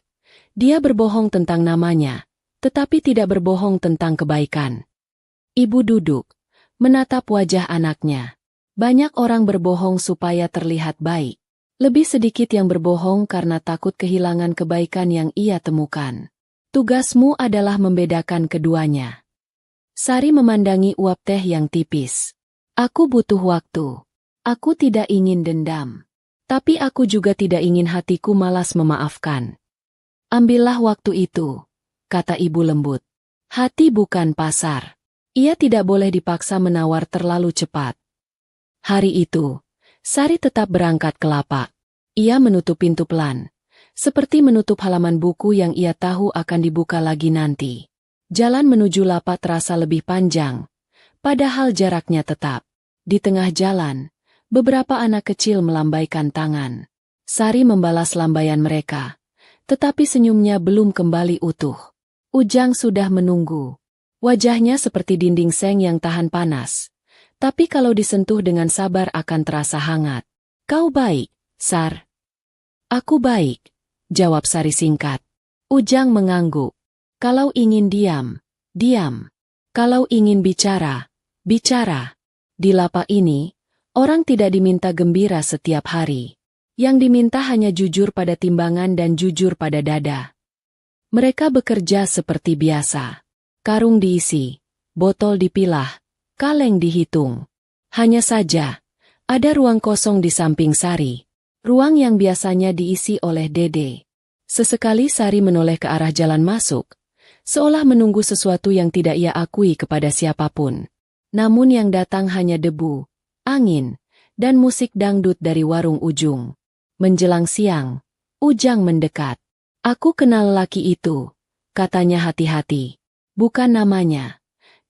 Dia berbohong tentang namanya, tetapi tidak berbohong tentang kebaikan. Ibu duduk, menatap wajah anaknya. Banyak orang berbohong supaya terlihat baik. Lebih sedikit yang berbohong karena takut kehilangan kebaikan yang ia temukan. Tugasmu adalah membedakan keduanya. Sari memandangi uap teh yang tipis. Aku butuh waktu. Aku tidak ingin dendam. Tapi aku juga tidak ingin hatiku malas memaafkan. Ambillah waktu itu, kata ibu lembut. Hati bukan pasar. Ia tidak boleh dipaksa menawar terlalu cepat. Hari itu, Sari tetap berangkat ke lapak. Ia menutup pintu pelan, seperti menutup halaman buku yang ia tahu akan dibuka lagi nanti. Jalan menuju lapak terasa lebih panjang, padahal jaraknya tetap. Di tengah jalan, beberapa anak kecil melambaikan tangan. Sari membalas lambaian mereka, tetapi senyumnya belum kembali utuh. Ujang sudah menunggu. Wajahnya seperti dinding seng yang tahan panas. Tapi kalau disentuh dengan sabar akan terasa hangat. Kau baik, Sar. Aku baik, jawab Sari singkat. Ujang mengangguk. Kalau ingin diam, diam. Kalau ingin bicara, bicara. Di lapak ini, orang tidak diminta gembira setiap hari. Yang diminta hanya jujur pada timbangan dan jujur pada dada. Mereka bekerja seperti biasa. Karung diisi, botol dipilah, kaleng dihitung. Hanya saja, ada ruang kosong di samping Sari. Ruang yang biasanya diisi oleh Dede. Sesekali Sari menoleh ke arah jalan masuk, seolah menunggu sesuatu yang tidak ia akui kepada siapapun. Namun yang datang hanya debu, angin, dan musik dangdut dari warung ujung. Menjelang siang, Ujang mendekat. Aku kenal laki itu, katanya hati-hati. Bukan namanya,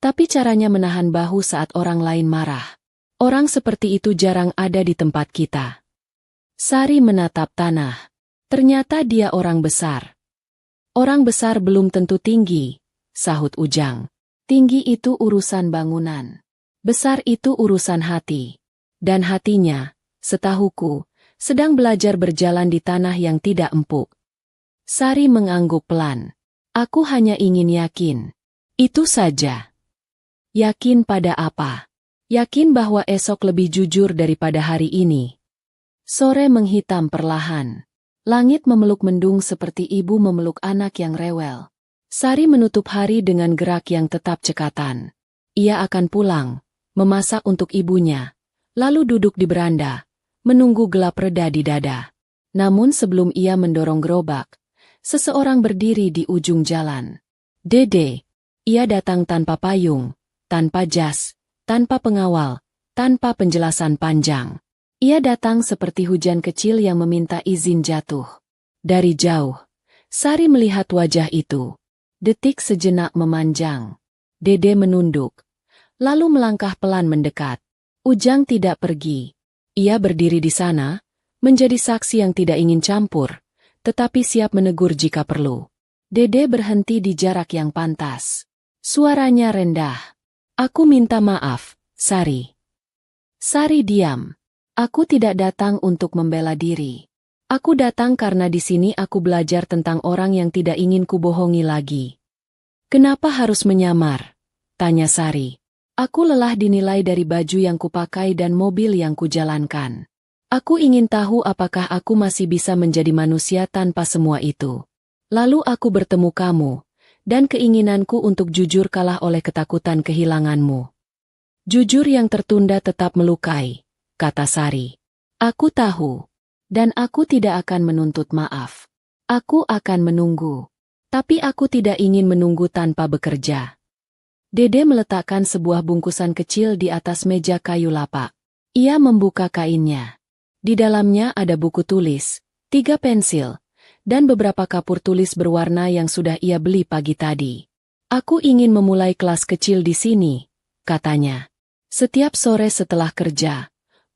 tapi caranya menahan bahu saat orang lain marah. Orang seperti itu jarang ada di tempat kita. Sari menatap tanah. Ternyata dia orang besar. Orang besar belum tentu tinggi, sahut Ujang. Tinggi itu urusan bangunan. Besar itu urusan hati. Dan hatinya, setahuku, sedang belajar berjalan di tanah yang tidak empuk. Sari mengangguk pelan. Aku hanya ingin yakin. Itu saja. Yakin pada apa? Yakin bahwa esok lebih jujur daripada hari ini. Sore menghitam perlahan. Langit memeluk mendung seperti ibu memeluk anak yang rewel. Sari menutup hari dengan gerak yang tetap cekatan. Ia akan pulang, memasak untuk ibunya, lalu duduk di beranda, menunggu gelap reda di dada. Namun sebelum ia mendorong gerobak, seseorang berdiri di ujung jalan. Dede. Ia datang tanpa payung, tanpa jas, tanpa pengawal, tanpa penjelasan panjang. Ia datang seperti hujan kecil yang meminta izin jatuh. Dari jauh, Sari melihat wajah itu. Detik sejenak memanjang. Dede menunduk, lalu melangkah pelan mendekat. Ujang tidak pergi. Ia berdiri di sana, menjadi saksi yang tidak ingin campur, tetapi siap menegur jika perlu. Dede berhenti di jarak yang pantas. Suaranya rendah. "Aku minta maaf, Sari." Sari diam. "Aku tidak datang untuk membela diri. Aku datang karena di sini aku belajar tentang orang yang tidak ingin kubohongi lagi." "Kenapa harus menyamar?" tanya Sari. "Aku lelah dinilai dari baju yang kupakai dan mobil yang kujalankan. Aku ingin tahu apakah aku masih bisa menjadi manusia tanpa semua itu. Lalu aku bertemu kamu, dan keinginanku untuk jujur kalah oleh ketakutan kehilanganmu." "Jujur yang tertunda tetap melukai," kata Sari. "Aku tahu. Dan aku tidak akan menuntut maaf. Aku akan menunggu. Tapi aku tidak ingin menunggu tanpa bekerja." Dede meletakkan sebuah bungkusan kecil di atas meja kayu lapak. Ia membuka kainnya. Di dalamnya ada buku tulis, 3 pensil, dan beberapa kapur tulis berwarna yang sudah ia beli pagi tadi. "Aku ingin memulai kelas kecil di sini," katanya. "Setiap sore setelah kerja,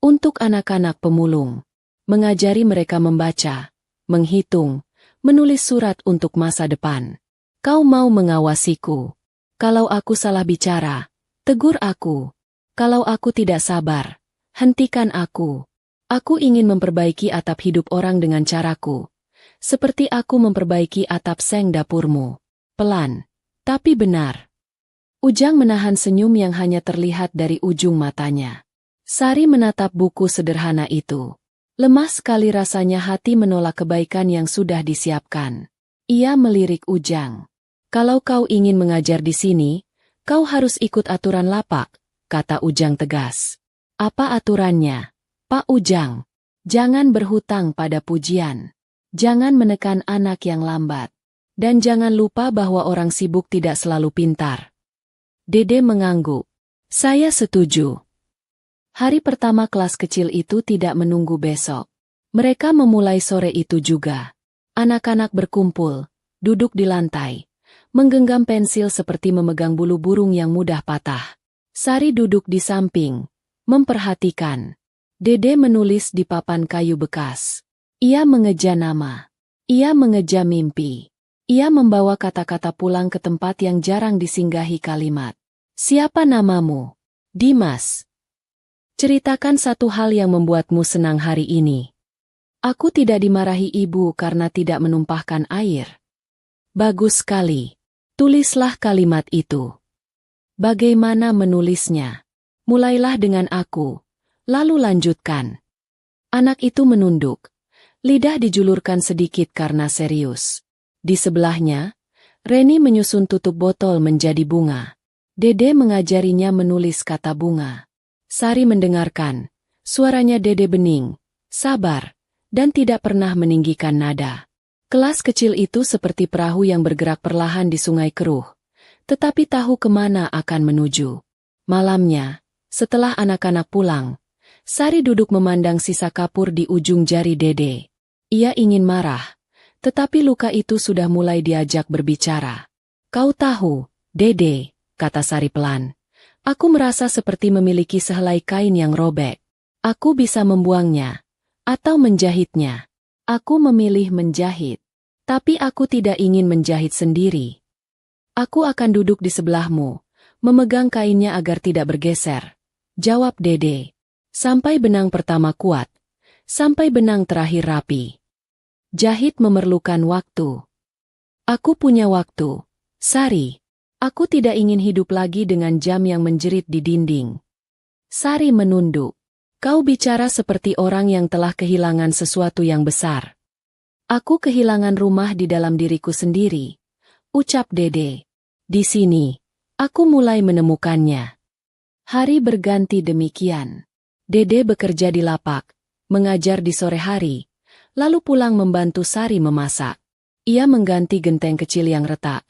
untuk anak-anak pemulung. Mengajari mereka membaca, menghitung, menulis surat untuk masa depan. Kau mau mengawasiku? Kalau aku salah bicara, tegur aku. Kalau aku tidak sabar, hentikan aku. Aku ingin memperbaiki atap hidup orang dengan caraku, seperti aku memperbaiki atap seng dapurmu. Pelan, tapi benar." Ujang menahan senyum yang hanya terlihat dari ujung matanya. Sari menatap buku sederhana itu. Lemah sekali rasanya hati menolak kebaikan yang sudah disiapkan. Ia melirik Ujang. "Kalau kau ingin mengajar di sini, kau harus ikut aturan lapak," kata Ujang tegas. "Apa aturannya, Pak Ujang?" "Jangan berhutang pada pujian. Jangan menekan anak yang lambat. Dan jangan lupa bahwa orang sibuk tidak selalu pintar." Dede mengangguk. "Saya setuju." Hari pertama kelas kecil itu tidak menunggu besok. Mereka memulai sore itu juga. Anak-anak berkumpul, duduk di lantai, menggenggam pensil seperti memegang bulu burung yang mudah patah. Sari duduk di samping, memperhatikan. Dede menulis di papan kayu bekas. Ia mengeja nama. Ia mengeja mimpi. Ia membawa kata-kata pulang ke tempat yang jarang disinggahi kalimat. "Siapa namamu?" "Dimas." "Ceritakan satu hal yang membuatmu senang hari ini." "Aku tidak dimarahi ibu karena tidak menumpahkan air." "Bagus sekali. Tulislah kalimat itu." "Bagaimana menulisnya?" "Mulailah dengan aku, lalu lanjutkan." Anak itu menunduk. Lidah dijulurkan sedikit karena serius. Di sebelahnya, Reni menyusun tutup botol menjadi bunga. Dede mengajarinya menulis kata bunga. Sari mendengarkan. Suaranya Dede bening, sabar, dan tidak pernah meninggikan nada. Kelas kecil itu seperti perahu yang bergerak perlahan di sungai keruh, tetapi tahu kemana akan menuju. Malamnya, setelah anak-anak pulang, Sari duduk memandang sisa kapur di ujung jari Dede. Ia ingin marah, tetapi luka itu sudah mulai diajak berbicara. "Kau tahu, Dede," kata Sari pelan. "Aku merasa seperti memiliki sehelai kain yang robek. Aku bisa membuangnya, atau menjahitnya. Aku memilih menjahit. Tapi aku tidak ingin menjahit sendiri. Aku akan duduk di sebelahmu, memegang kainnya agar tidak bergeser," jawab Dede. "Sampai benang pertama kuat, sampai benang terakhir rapi. Jahit memerlukan waktu. Aku punya waktu, Sari. Aku tidak ingin hidup lagi dengan jam yang menjerit di dinding." Sari menunduk. "Kau bicara seperti orang yang telah kehilangan sesuatu yang besar." "Aku kehilangan rumah di dalam diriku sendiri," ucap Dede. "Di sini, aku mulai menemukannya." Hari berganti demikian. Dede bekerja di lapak, mengajar di sore hari, lalu pulang membantu Sari memasak. Ia mengganti genteng kecil yang retak,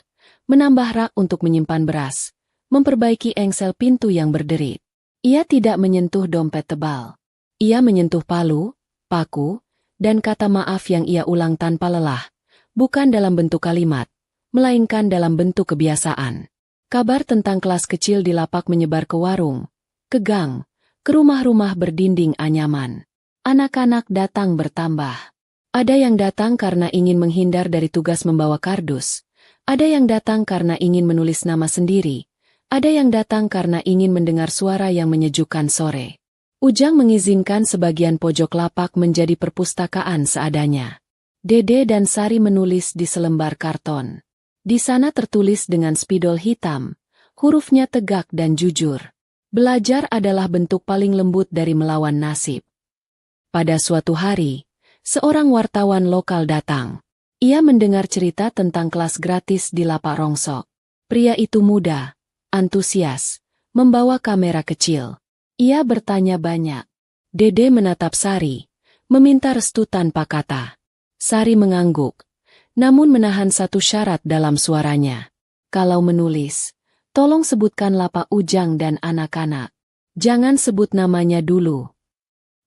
menambah rak untuk menyimpan beras, memperbaiki engsel pintu yang berderit. Ia tidak menyentuh dompet tebal. Ia menyentuh palu, paku, dan kata maaf yang ia ulang tanpa lelah, bukan dalam bentuk kalimat, melainkan dalam bentuk kebiasaan. Kabar tentang kelas kecil di lapak menyebar ke warung, ke gang, ke rumah-rumah berdinding anyaman. Anak-anak datang bertambah. Ada yang datang karena ingin menghindar dari tugas membawa kardus. Ada yang datang karena ingin menulis nama sendiri. Ada yang datang karena ingin mendengar suara yang menyejukkan sore. Ujang mengizinkan sebagian pojok lapak menjadi perpustakaan seadanya. Dede dan Sari menulis di selembar karton. Di sana tertulis dengan spidol hitam, hurufnya tegak dan jujur. Belajar adalah bentuk paling lembut dari melawan nasib. Pada suatu hari, seorang wartawan lokal datang. Ia mendengar cerita tentang kelas gratis di lapak rongsok. Pria itu muda, antusias, membawa kamera kecil. Ia bertanya banyak. Dede menatap Sari, meminta restu tanpa kata. Sari mengangguk, namun menahan satu syarat dalam suaranya. Kalau menulis, tolong sebutkan lapak Ujang dan anak-anak. Jangan sebut namanya dulu.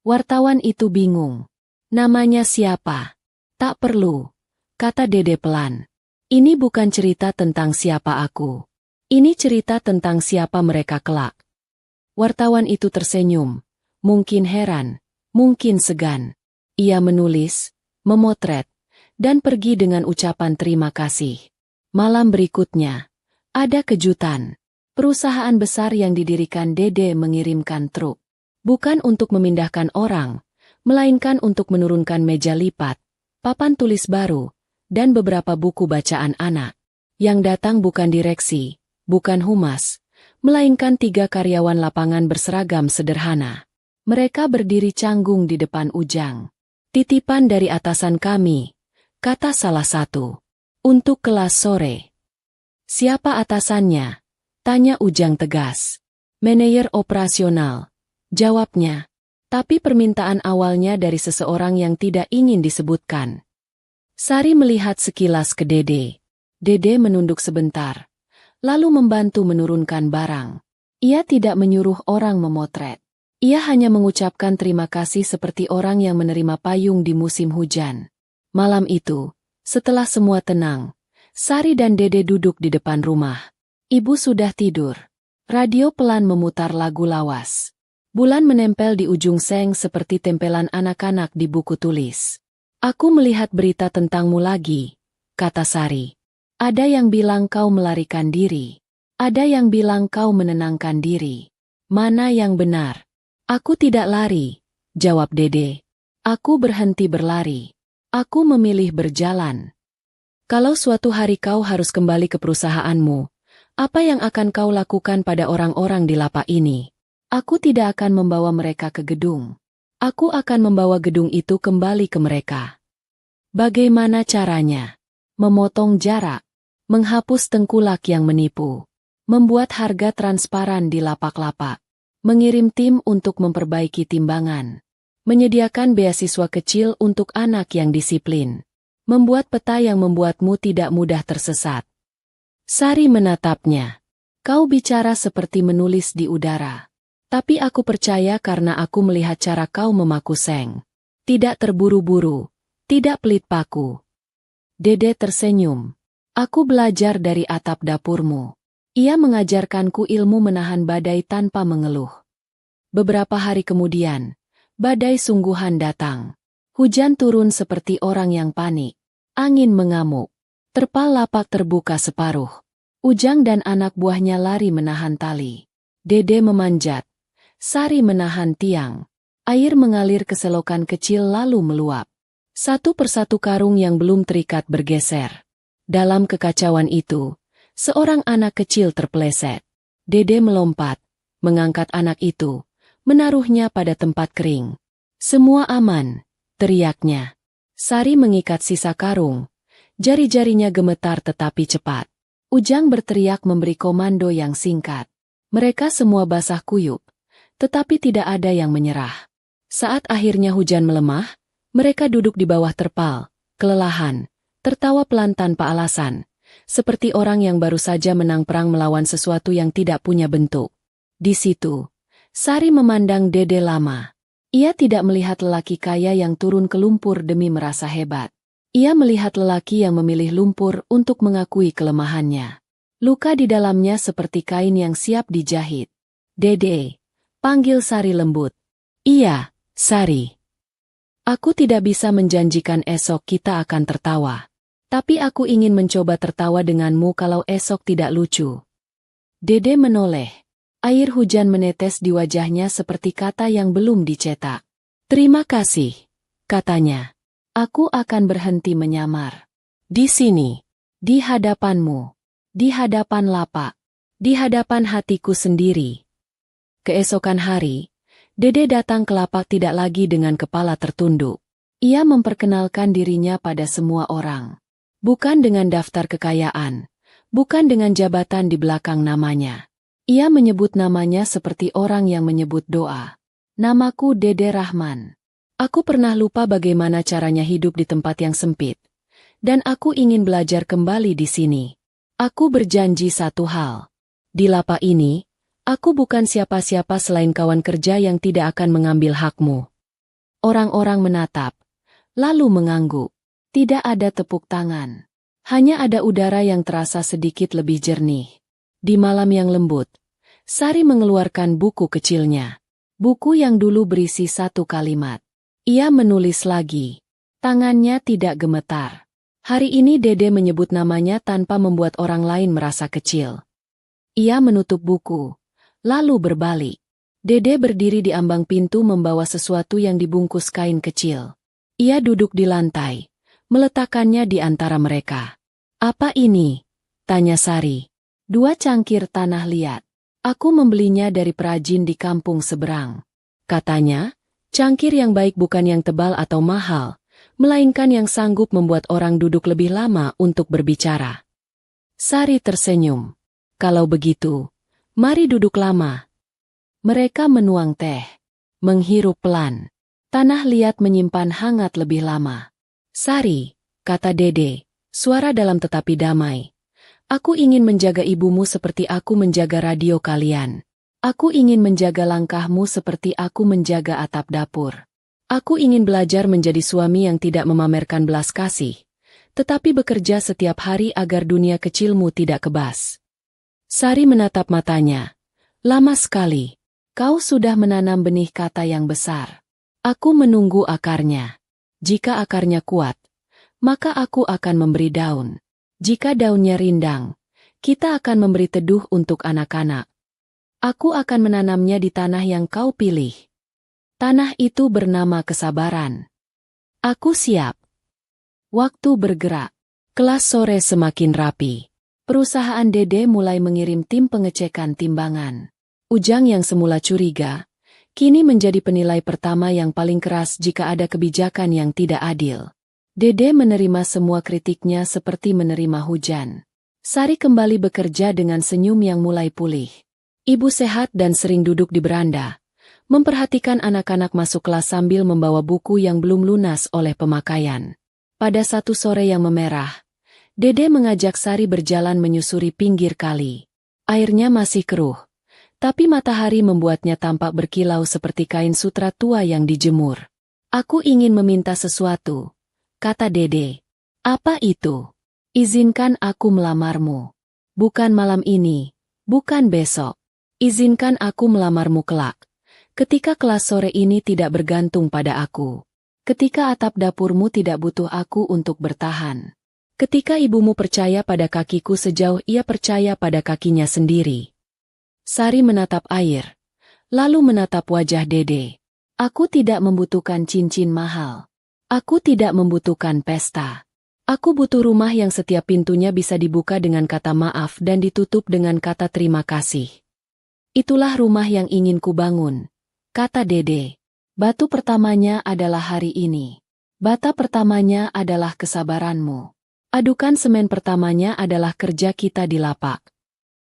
Wartawan itu bingung. Namanya siapa? Tak perlu, kata Dede pelan. Ini bukan cerita tentang siapa aku. Ini cerita tentang siapa mereka kelak. Wartawan itu tersenyum, mungkin heran, mungkin segan. Ia menulis, memotret, dan pergi dengan ucapan terima kasih. Malam berikutnya, ada kejutan. Perusahaan besar yang didirikan Dede mengirimkan truk. Bukan untuk memindahkan orang, melainkan untuk menurunkan meja lipat, papan tulis baru, dan beberapa buku bacaan anak. Yang datang bukan direksi, bukan humas, melainkan 3 karyawan lapangan berseragam sederhana. Mereka berdiri canggung di depan Ujang. Titipan dari atasan kami, kata salah satu. Untuk kelas sore. Siapa atasannya? Tanya Ujang tegas. Manajer operasional, jawabnya. Tapi permintaan awalnya dari seseorang yang tidak ingin disebutkan. Sari melihat sekilas ke Dede. Dede menunduk sebentar, lalu membantu menurunkan barang. Ia tidak menyuruh orang memotret. Ia hanya mengucapkan terima kasih seperti orang yang menerima payung di musim hujan. Malam itu, setelah semua tenang, Sari dan Dede duduk di depan rumah. Ibu sudah tidur. Radio pelan memutar lagu lawas. Bulan menempel di ujung seng seperti tempelan anak-anak di buku tulis. Aku melihat berita tentangmu lagi, kata Sari. Ada yang bilang kau melarikan diri. Ada yang bilang kau menenangkan diri. Mana yang benar? Aku tidak lari, jawab Dede. Aku berhenti berlari. Aku memilih berjalan. Kalau suatu hari kau harus kembali ke perusahaanmu, apa yang akan kau lakukan pada orang-orang di lapak ini? Aku tidak akan membawa mereka ke gedung. Aku akan membawa gedung itu kembali ke mereka. Bagaimana caranya? Memotong jarak. Menghapus tengkulak yang menipu. Membuat harga transparan di lapak-lapak. Mengirim tim untuk memperbaiki timbangan. Menyediakan beasiswa kecil untuk anak yang disiplin. Membuat peta yang membuatmu tidak mudah tersesat. Sari menatapnya. Kau bicara seperti menulis di udara. Tapi aku percaya karena aku melihat cara kau memaku seng. Tidak terburu-buru. Tidak pelit paku. Dede tersenyum. Aku belajar dari atap dapurmu. Ia mengajarkanku ilmu menahan badai tanpa mengeluh. Beberapa hari kemudian, badai sungguhan datang. Hujan turun seperti orang yang panik. Angin mengamuk. Terpal lapak terbuka separuh. Ujang dan anak buahnya lari menahan tali. Dede memanjat. Sari menahan tiang. Air mengalir ke selokan kecil lalu meluap. Satu persatu karung yang belum terikat bergeser. Dalam kekacauan itu, seorang anak kecil terpeleset. Dede melompat, mengangkat anak itu, menaruhnya pada tempat kering. Semua aman, teriaknya. Sari mengikat sisa karung. Jari-jarinya gemetar tetapi cepat. Ujang berteriak memberi komando yang singkat. Mereka semua basah kuyup, tetapi tidak ada yang menyerah. Saat akhirnya hujan melemah, mereka duduk di bawah terpal, kelelahan, tertawa pelan tanpa alasan, seperti orang yang baru saja menang perang melawan sesuatu yang tidak punya bentuk. Di situ, Sari memandang Dede lama. Ia tidak melihat lelaki kaya yang turun ke lumpur demi merasa hebat. Ia melihat lelaki yang memilih lumpur untuk mengakui kelemahannya. Luka di dalamnya seperti kain yang siap dijahit. Dede, panggil Sari lembut. Iya, Sari. Aku tidak bisa menjanjikan esok kita akan tertawa. Tapi aku ingin mencoba tertawa denganmu kalau esok tidak lucu. Dede menoleh. Air hujan menetes di wajahnya seperti kata yang belum dicetak. Terima kasih, katanya. Aku akan berhenti menyamar. Di sini, di hadapanmu, di hadapan lapak, di hadapan hatiku sendiri. Keesokan hari, Dede datang ke lapak tidak lagi dengan kepala tertunduk. Ia memperkenalkan dirinya pada semua orang. Bukan dengan daftar kekayaan, bukan dengan jabatan di belakang namanya. Ia menyebut namanya seperti orang yang menyebut doa. Namaku Dede Rahman. Aku pernah lupa bagaimana caranya hidup di tempat yang sempit. Dan aku ingin belajar kembali di sini. Aku berjanji satu hal. Di lapak ini, aku bukan siapa-siapa selain kawan kerja yang tidak akan mengambil hakmu. Orang-orang menatap, lalu mengangguk. Tidak ada tepuk tangan. Hanya ada udara yang terasa sedikit lebih jernih. Di malam yang lembut, Sari mengeluarkan buku kecilnya. Buku yang dulu berisi satu kalimat. Ia menulis lagi. Tangannya tidak gemetar. Hari ini Dede menyebut namanya tanpa membuat orang lain merasa kecil. Ia menutup buku, lalu berbalik. Dede berdiri di ambang pintu membawa sesuatu yang dibungkus kain kecil. Ia duduk di lantai, meletakkannya di antara mereka. Apa ini? Tanya Sari. 2 cangkir tanah liat. Aku membelinya dari perajin di kampung seberang. Katanya, cangkir yang baik bukan yang tebal atau mahal, melainkan yang sanggup membuat orang duduk lebih lama untuk berbicara. Sari tersenyum. Kalau begitu, mari duduk lama. Mereka menuang teh, menghirup pelan. Tanah liat menyimpan hangat lebih lama. Sari, kata Dede, suara dalam tetapi damai. Aku ingin menjaga ibumu seperti aku menjaga radio kalian. Aku ingin menjaga langkahmu seperti aku menjaga atap dapur. Aku ingin belajar menjadi suami yang tidak memamerkan belas kasih, tetapi bekerja setiap hari agar dunia kecilmu tidak kebas. Sari menatap matanya. Lama sekali. Kau sudah menanam benih kata yang besar. Aku menunggu akarnya. Jika akarnya kuat, maka aku akan memberi daun. Jika daunnya rindang, kita akan memberi teduh untuk anak-anak. Aku akan menanamnya di tanah yang kau pilih. Tanah itu bernama kesabaran. Aku siap. Waktu bergerak. Kelas sore semakin rapi. Perusahaan Dede mulai mengirim tim pengecekan timbangan. Ujang yang semula curiga, kini menjadi penilai pertama yang paling keras jika ada kebijakan yang tidak adil. Dede menerima semua kritiknya seperti menerima hujan. Sari kembali bekerja dengan senyum yang mulai pulih. Ibu sehat dan sering duduk di beranda, memperhatikan anak-anak masuk kelas sambil membawa buku yang belum lunas oleh pemakaian. Pada satu sore yang memerah, Dede mengajak Sari berjalan menyusuri pinggir kali. Airnya masih keruh, tapi matahari membuatnya tampak berkilau seperti kain sutra tua yang dijemur. Aku ingin meminta sesuatu, kata Dede. Apa itu? Izinkan aku melamarmu. Bukan malam ini, bukan besok. Izinkan aku melamarmu kelak. Ketika kelas sore ini tidak bergantung pada aku. Ketika atap dapurmu tidak butuh aku untuk bertahan. Ketika ibumu percaya pada kakiku sejauh ia percaya pada kakinya sendiri. Sari menatap air, lalu menatap wajah Dede. Aku tidak membutuhkan cincin mahal. Aku tidak membutuhkan pesta. Aku butuh rumah yang setiap pintunya bisa dibuka dengan kata maaf dan ditutup dengan kata terima kasih. Itulah rumah yang ingin kubangun, kata Dede. Batu pertamanya adalah hari ini. Bata pertamanya adalah kesabaranmu. Adukan semen pertamanya adalah kerja kita di lapak.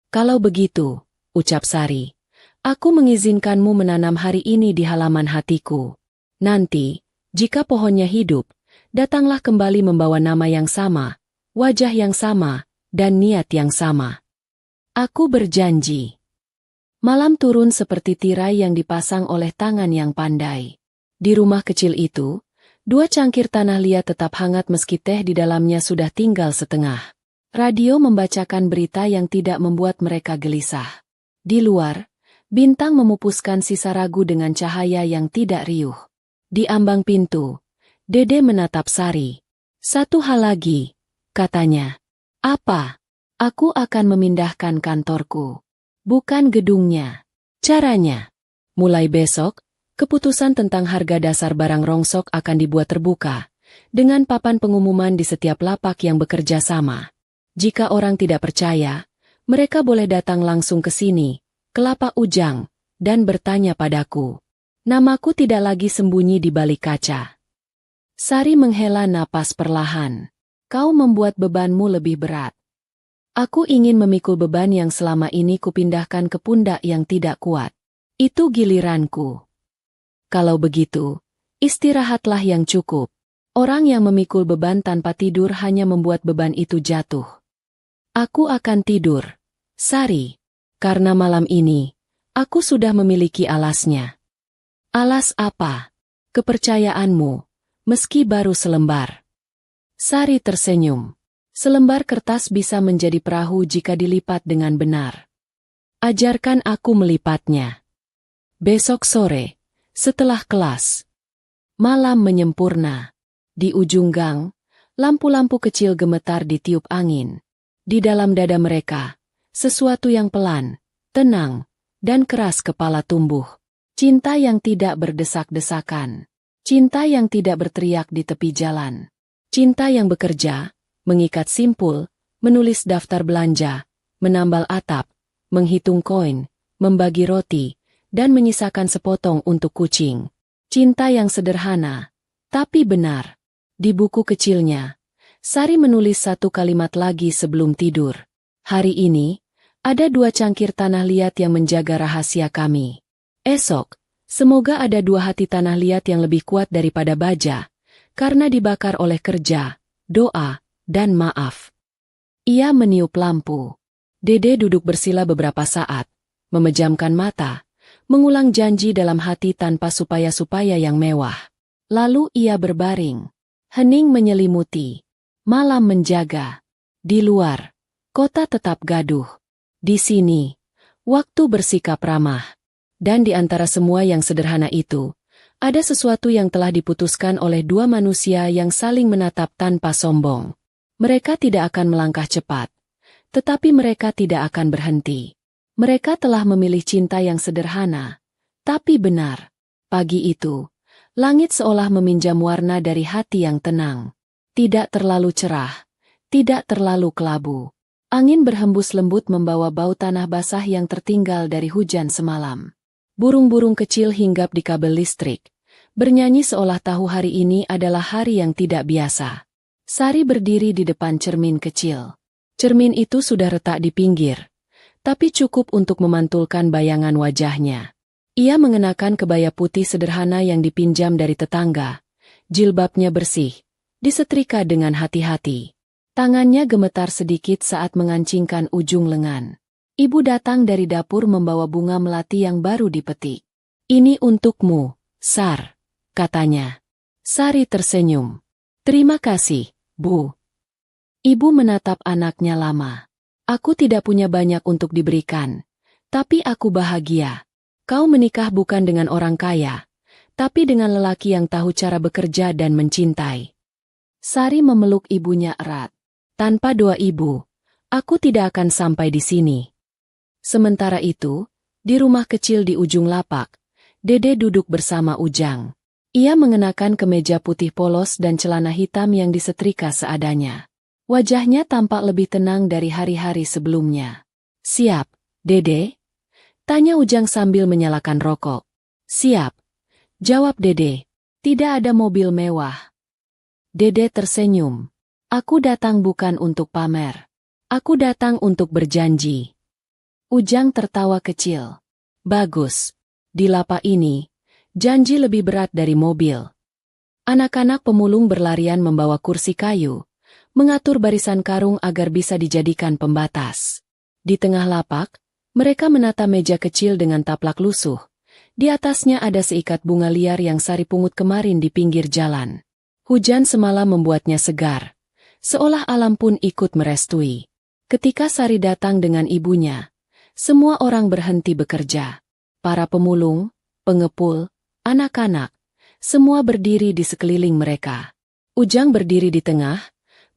Kalau begitu, ucap Sari, aku mengizinkanmu menanam hari ini di halaman hatiku. Nanti, jika pohonnya hidup, datanglah kembali membawa nama yang sama, wajah yang sama, dan niat yang sama. Aku berjanji. Malam turun seperti tirai yang dipasang oleh tangan yang pandai. Di rumah kecil itu, 2 cangkir tanah liat tetap hangat meski teh di dalamnya sudah tinggal setengah. Radio membacakan berita yang tidak membuat mereka gelisah. Di luar, bintang memupuskan sisa ragu dengan cahaya yang tidak riuh. Di ambang pintu, Dede menatap Sari. "Satu hal lagi," katanya. "Apa?" "Aku akan memindahkan kantorku. Bukan gedungnya. Caranya. Mulai besok, keputusan tentang harga dasar barang rongsok akan dibuat terbuka, dengan papan pengumuman di setiap lapak yang bekerja sama. Jika orang tidak percaya, mereka boleh datang langsung ke sini, ke lapak Ujang, dan bertanya padaku. Namaku tidak lagi sembunyi di balik kaca." Sari menghela napas perlahan. "Kau membuat bebanmu lebih berat. Aku ingin memikul beban yang selama ini kupindahkan ke pundak yang tidak kuat. Itu giliranku. Kalau begitu, istirahatlah yang cukup. Orang yang memikul beban tanpa tidur hanya membuat beban itu jatuh. Aku akan tidur, Sari, karena malam ini, aku sudah memiliki alasnya." "Alas apa?" "Kepercayaanmu, meski baru selembar." Sari tersenyum. "Selembar kertas bisa menjadi perahu jika dilipat dengan benar. Ajarkan aku melipatnya." Besok sore, setelah kelas. Malam menyempurna. Di ujung gang, lampu-lampu kecil gemetar ditiup angin. Di dalam dada mereka, sesuatu yang pelan, tenang, dan keras kepala tumbuh. Cinta yang tidak berdesak-desakan. Cinta yang tidak berteriak di tepi jalan. Cinta yang bekerja, mengikat simpul, menulis daftar belanja, menambal atap, menghitung koin, membagi roti, dan menyisakan sepotong untuk kucing. Cinta yang sederhana, tapi benar. Di buku kecilnya, Sari menulis 1 kalimat lagi sebelum tidur. "Hari ini, ada 2 cangkir tanah liat yang menjaga rahasia kami. Esok, semoga ada 2 hati tanah liat yang lebih kuat daripada baja, karena dibakar oleh kerja, doa, dan maaf." Ia meniup lampu. Dede duduk bersila beberapa saat, memejamkan mata, mengulang janji dalam hati tanpa supaya-supaya yang mewah. Lalu ia berbaring. Hening menyelimuti. Malam menjaga. Di luar, kota tetap gaduh. Di sini, waktu bersikap ramah. Dan di antara semua yang sederhana itu, ada sesuatu yang telah diputuskan oleh 2 manusia yang saling menatap tanpa sombong. Mereka tidak akan melangkah cepat, tetapi mereka tidak akan berhenti. Mereka telah memilih cinta yang sederhana, tapi benar. Pagi itu, langit seolah meminjam warna dari hati yang tenang. Tidak terlalu cerah, tidak terlalu kelabu. Angin berhembus lembut membawa bau tanah basah yang tertinggal dari hujan semalam. Burung-burung kecil hinggap di kabel listrik, bernyanyi seolah tahu hari ini adalah hari yang tidak biasa. Sari berdiri di depan cermin kecil. Cermin itu sudah retak di pinggir, tapi cukup untuk memantulkan bayangan wajahnya. Ia mengenakan kebaya putih sederhana yang dipinjam dari tetangga. Jilbabnya bersih, disetrika dengan hati-hati. Tangannya gemetar sedikit saat mengancingkan ujung lengan. Ibu datang dari dapur membawa bunga melati yang baru dipetik. "Ini untukmu, Sar," katanya. Sari tersenyum. "Terima kasih, Bu." Ibu menatap anaknya lama. "Aku tidak punya banyak untuk diberikan, tapi aku bahagia. Kau menikah bukan dengan orang kaya, tapi dengan lelaki yang tahu cara bekerja dan mencintai." Sari memeluk ibunya erat. "Tanpa doa ibu, aku tidak akan sampai di sini." Sementara itu, di rumah kecil di ujung lapak, Dede duduk bersama Ujang. Ia mengenakan kemeja putih polos dan celana hitam yang disetrika seadanya. Wajahnya tampak lebih tenang dari hari-hari sebelumnya. "Siap, Dede?" tanya Ujang sambil menyalakan rokok. "Siap," jawab Dede. "Tidak ada mobil mewah." Dede tersenyum. "Aku datang bukan untuk pamer. Aku datang untuk berjanji." Ujang tertawa kecil. "Bagus. Di lapak ini, janji lebih berat dari mobil." Anak-anak pemulung berlarian membawa kursi kayu, mengatur barisan karung agar bisa dijadikan pembatas. Di tengah lapak, Mereka menata meja kecil dengan taplak lusuh. Di atasnya ada seikat bunga liar yang Sari pungut kemarin di pinggir jalan. Hujan semalam membuatnya segar, seolah alam pun ikut merestui. Ketika Sari datang dengan ibunya, semua orang berhenti bekerja. Para pemulung, pengepul, anak-anak, semua berdiri di sekeliling mereka. Ujang berdiri di tengah,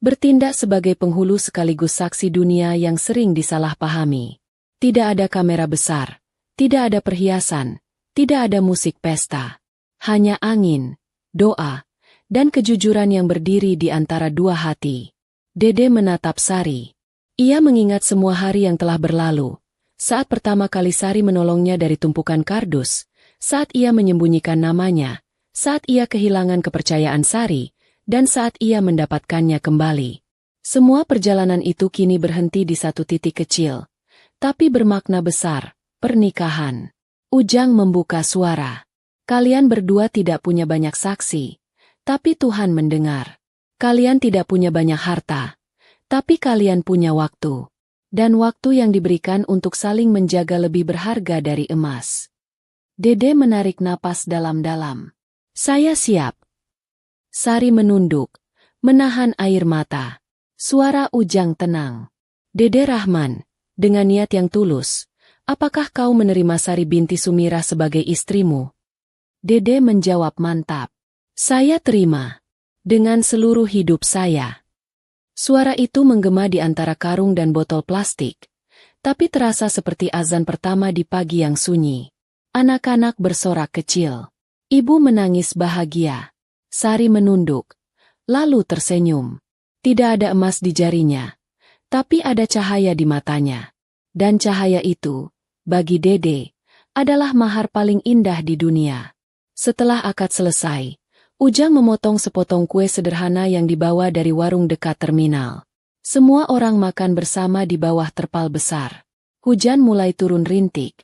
bertindak sebagai penghulu sekaligus saksi dunia yang sering disalahpahami. Tidak ada kamera besar, tidak ada perhiasan, tidak ada musik pesta. Hanya angin, doa, dan kejujuran yang berdiri di antara dua hati. Dede menatap Sari. Ia mengingat semua hari yang telah berlalu. Saat pertama kali Sari menolongnya dari tumpukan kardus, saat ia menyembunyikan namanya, saat ia kehilangan kepercayaan Sari, dan saat ia mendapatkannya kembali. Semua perjalanan itu kini berhenti di satu titik kecil, tapi bermakna besar, pernikahan. Ujang membuka suara. Kalian berdua tidak punya banyak saksi, tapi Tuhan mendengar. Kalian tidak punya banyak harta, tapi kalian punya waktu. Dan waktu yang diberikan untuk saling menjaga lebih berharga dari emas. Dede menarik napas dalam-dalam. Saya siap. Sari menunduk, menahan air mata. Suara Ujang tenang. Dede Rahman, dengan niat yang tulus, apakah kau menerima Sari binti Sumira sebagai istrimu? Dede menjawab mantap. Saya terima. Dengan seluruh hidup saya. Suara itu menggema di antara karung dan botol plastik, tapi terasa seperti azan pertama di pagi yang sunyi. Anak-anak bersorak kecil. Ibu menangis bahagia. Sari menunduk, lalu tersenyum. Tidak ada emas di jarinya, tapi ada cahaya di matanya. Dan cahaya itu, bagi Dede, adalah mahar paling indah di dunia. Setelah akad selesai, Ujang memotong sepotong kue sederhana yang dibawa dari warung dekat terminal. Semua orang makan bersama di bawah terpal besar. Hujan mulai turun rintik,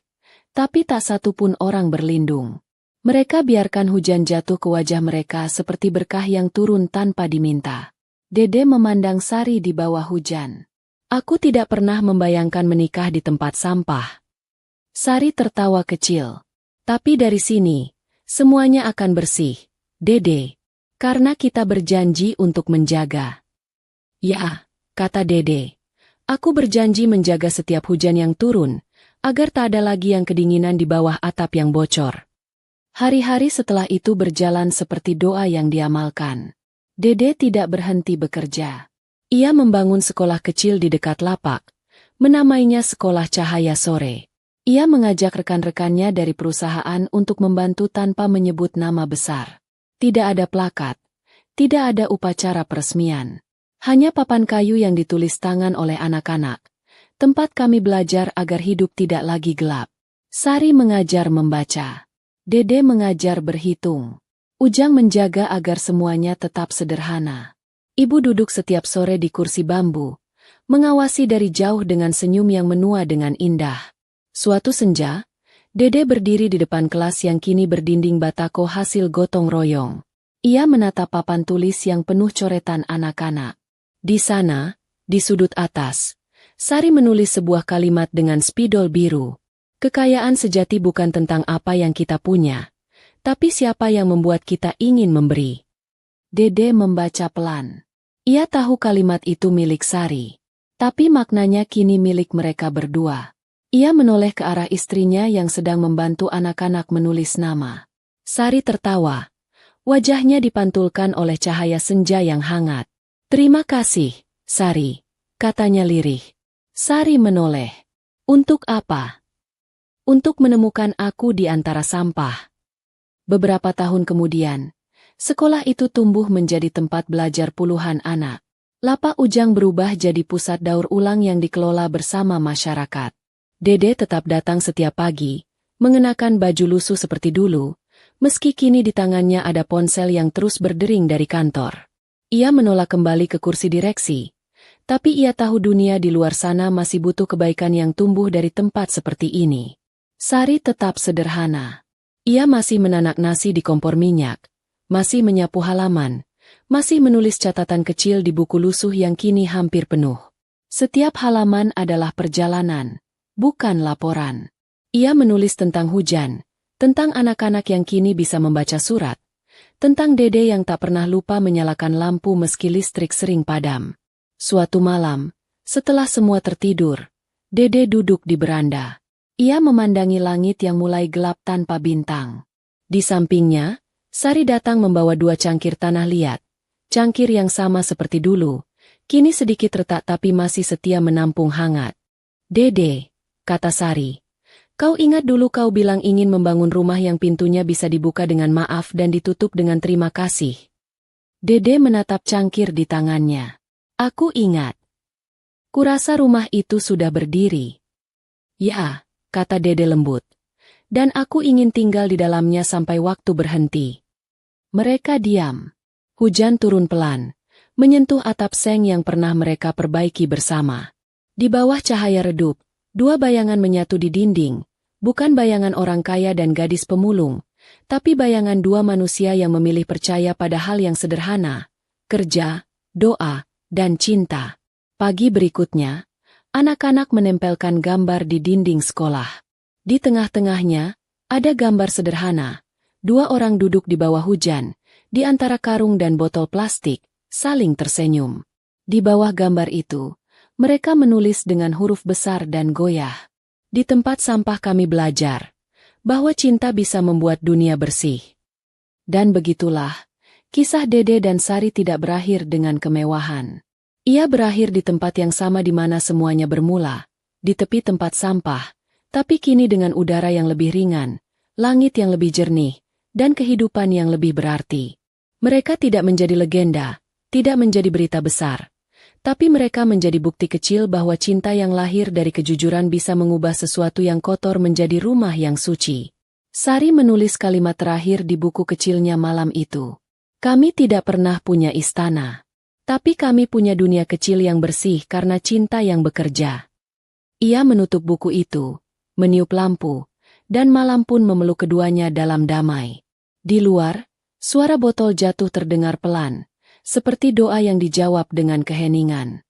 tapi tak satu pun orang berlindung. Mereka biarkan hujan jatuh ke wajah mereka seperti berkah yang turun tanpa diminta. Dede memandang Sari di bawah hujan. Aku tidak pernah membayangkan menikah di tempat sampah. Sari tertawa kecil. Tapi dari sini, semuanya akan bersih. Dede, karena kita berjanji untuk menjaga. Ya, kata Dede. Aku berjanji menjaga setiap hujan yang turun, agar tak ada lagi yang kedinginan di bawah atap yang bocor. Hari-hari setelah itu berjalan seperti doa yang diamalkan. Dede tidak berhenti bekerja. Ia membangun sekolah kecil di dekat lapak, menamainya Sekolah Cahaya Sore. Ia mengajak rekan-rekannya dari perusahaan untuk membantu tanpa menyebut nama besar. Tidak ada plakat, tidak ada upacara peresmian. Hanya papan kayu yang ditulis tangan oleh anak-anak. Tempat kami belajar agar hidup tidak lagi gelap. Sari mengajar membaca. Dede mengajar berhitung. Ujang menjaga agar semuanya tetap sederhana. Ibu duduk setiap sore di kursi bambu, mengawasi dari jauh dengan senyum yang menua dengan indah. Suatu senja, Dede berdiri di depan kelas yang kini berdinding batako hasil gotong royong. Ia menatap papan tulis yang penuh coretan anak-anak. Di sana, di sudut atas, Sari menulis sebuah kalimat dengan spidol biru. Kekayaan sejati bukan tentang apa yang kita punya, tapi siapa yang membuat kita ingin memberi. Dede membaca pelan. Ia tahu kalimat itu milik Sari, tapi maknanya kini milik mereka berdua. Ia menoleh ke arah istrinya yang sedang membantu anak-anak menulis nama. Sari tertawa. Wajahnya dipantulkan oleh cahaya senja yang hangat. Terima kasih, Sari, katanya lirih. Sari menoleh. Untuk apa? Untuk menemukan aku di antara sampah. Beberapa tahun kemudian, sekolah itu tumbuh menjadi tempat belajar puluhan anak. Lapak Ujang berubah jadi pusat daur ulang yang dikelola bersama masyarakat. Dede tetap datang setiap pagi, mengenakan baju lusuh seperti dulu, meski kini di tangannya ada ponsel yang terus berdering dari kantor. Ia menolak kembali ke kursi direksi, tapi ia tahu dunia di luar sana masih butuh kebaikan yang tumbuh dari tempat seperti ini. Sari tetap sederhana. Ia masih menanak nasi di kompor minyak, masih menyapu halaman, masih menulis catatan kecil di buku lusuh yang kini hampir penuh. Setiap halaman adalah perjalanan. bukan laporan. Ia menulis tentang hujan, tentang anak-anak yang kini bisa membaca surat, tentang Dede yang tak pernah lupa menyalakan lampu meski listrik sering padam. Suatu malam, setelah semua tertidur, Dede duduk di beranda. Ia memandangi langit yang mulai gelap tanpa bintang. Di sampingnya, Sari datang membawa 2 cangkir tanah liat. Cangkir yang sama seperti dulu, kini sedikit retak tapi masih setia menampung hangat. Dede, kata Sari, kau ingat dulu kau bilang ingin membangun rumah yang pintunya bisa dibuka dengan maaf dan ditutup dengan terima kasih. Dede menatap cangkir di tangannya. Aku ingat. Kurasa rumah itu sudah berdiri. Ya, kata Dede lembut. Dan aku ingin tinggal di dalamnya sampai waktu berhenti. Mereka diam. Hujan turun pelan, menyentuh atap seng yang pernah mereka perbaiki bersama. Di bawah cahaya redup, 2 bayangan menyatu di dinding, bukan bayangan orang kaya dan gadis pemulung, tapi bayangan 2 manusia yang memilih percaya pada hal yang sederhana, kerja, doa, dan cinta. Pagi berikutnya, anak-anak menempelkan gambar di dinding sekolah. Di tengah-tengahnya, ada gambar sederhana, 2 orang duduk di bawah hujan, di antara karung dan botol plastik, saling tersenyum. Di bawah gambar itu, mereka menulis dengan huruf besar dan goyah. Di tempat sampah kami belajar, bahwa cinta bisa membuat dunia bersih. Dan begitulah, kisah Dede dan Sari tidak berakhir dengan kemewahan. Ia berakhir di tempat yang sama di mana semuanya bermula, di tepi tempat sampah, tapi kini dengan udara yang lebih ringan, langit yang lebih jernih, dan kehidupan yang lebih berarti. Mereka tidak menjadi legenda, tidak menjadi berita besar, tapi mereka menjadi bukti kecil bahwa cinta yang lahir dari kejujuran bisa mengubah sesuatu yang kotor menjadi rumah yang suci. Sari menulis kalimat terakhir di buku kecilnya malam itu. Kami tidak pernah punya istana, tapi kami punya dunia kecil yang bersih karena cinta yang bekerja. Ia menutup buku itu, meniup lampu, dan malam pun memeluk keduanya dalam damai. Di luar, suara botol jatuh terdengar pelan, seperti doa yang dijawab dengan keheningan.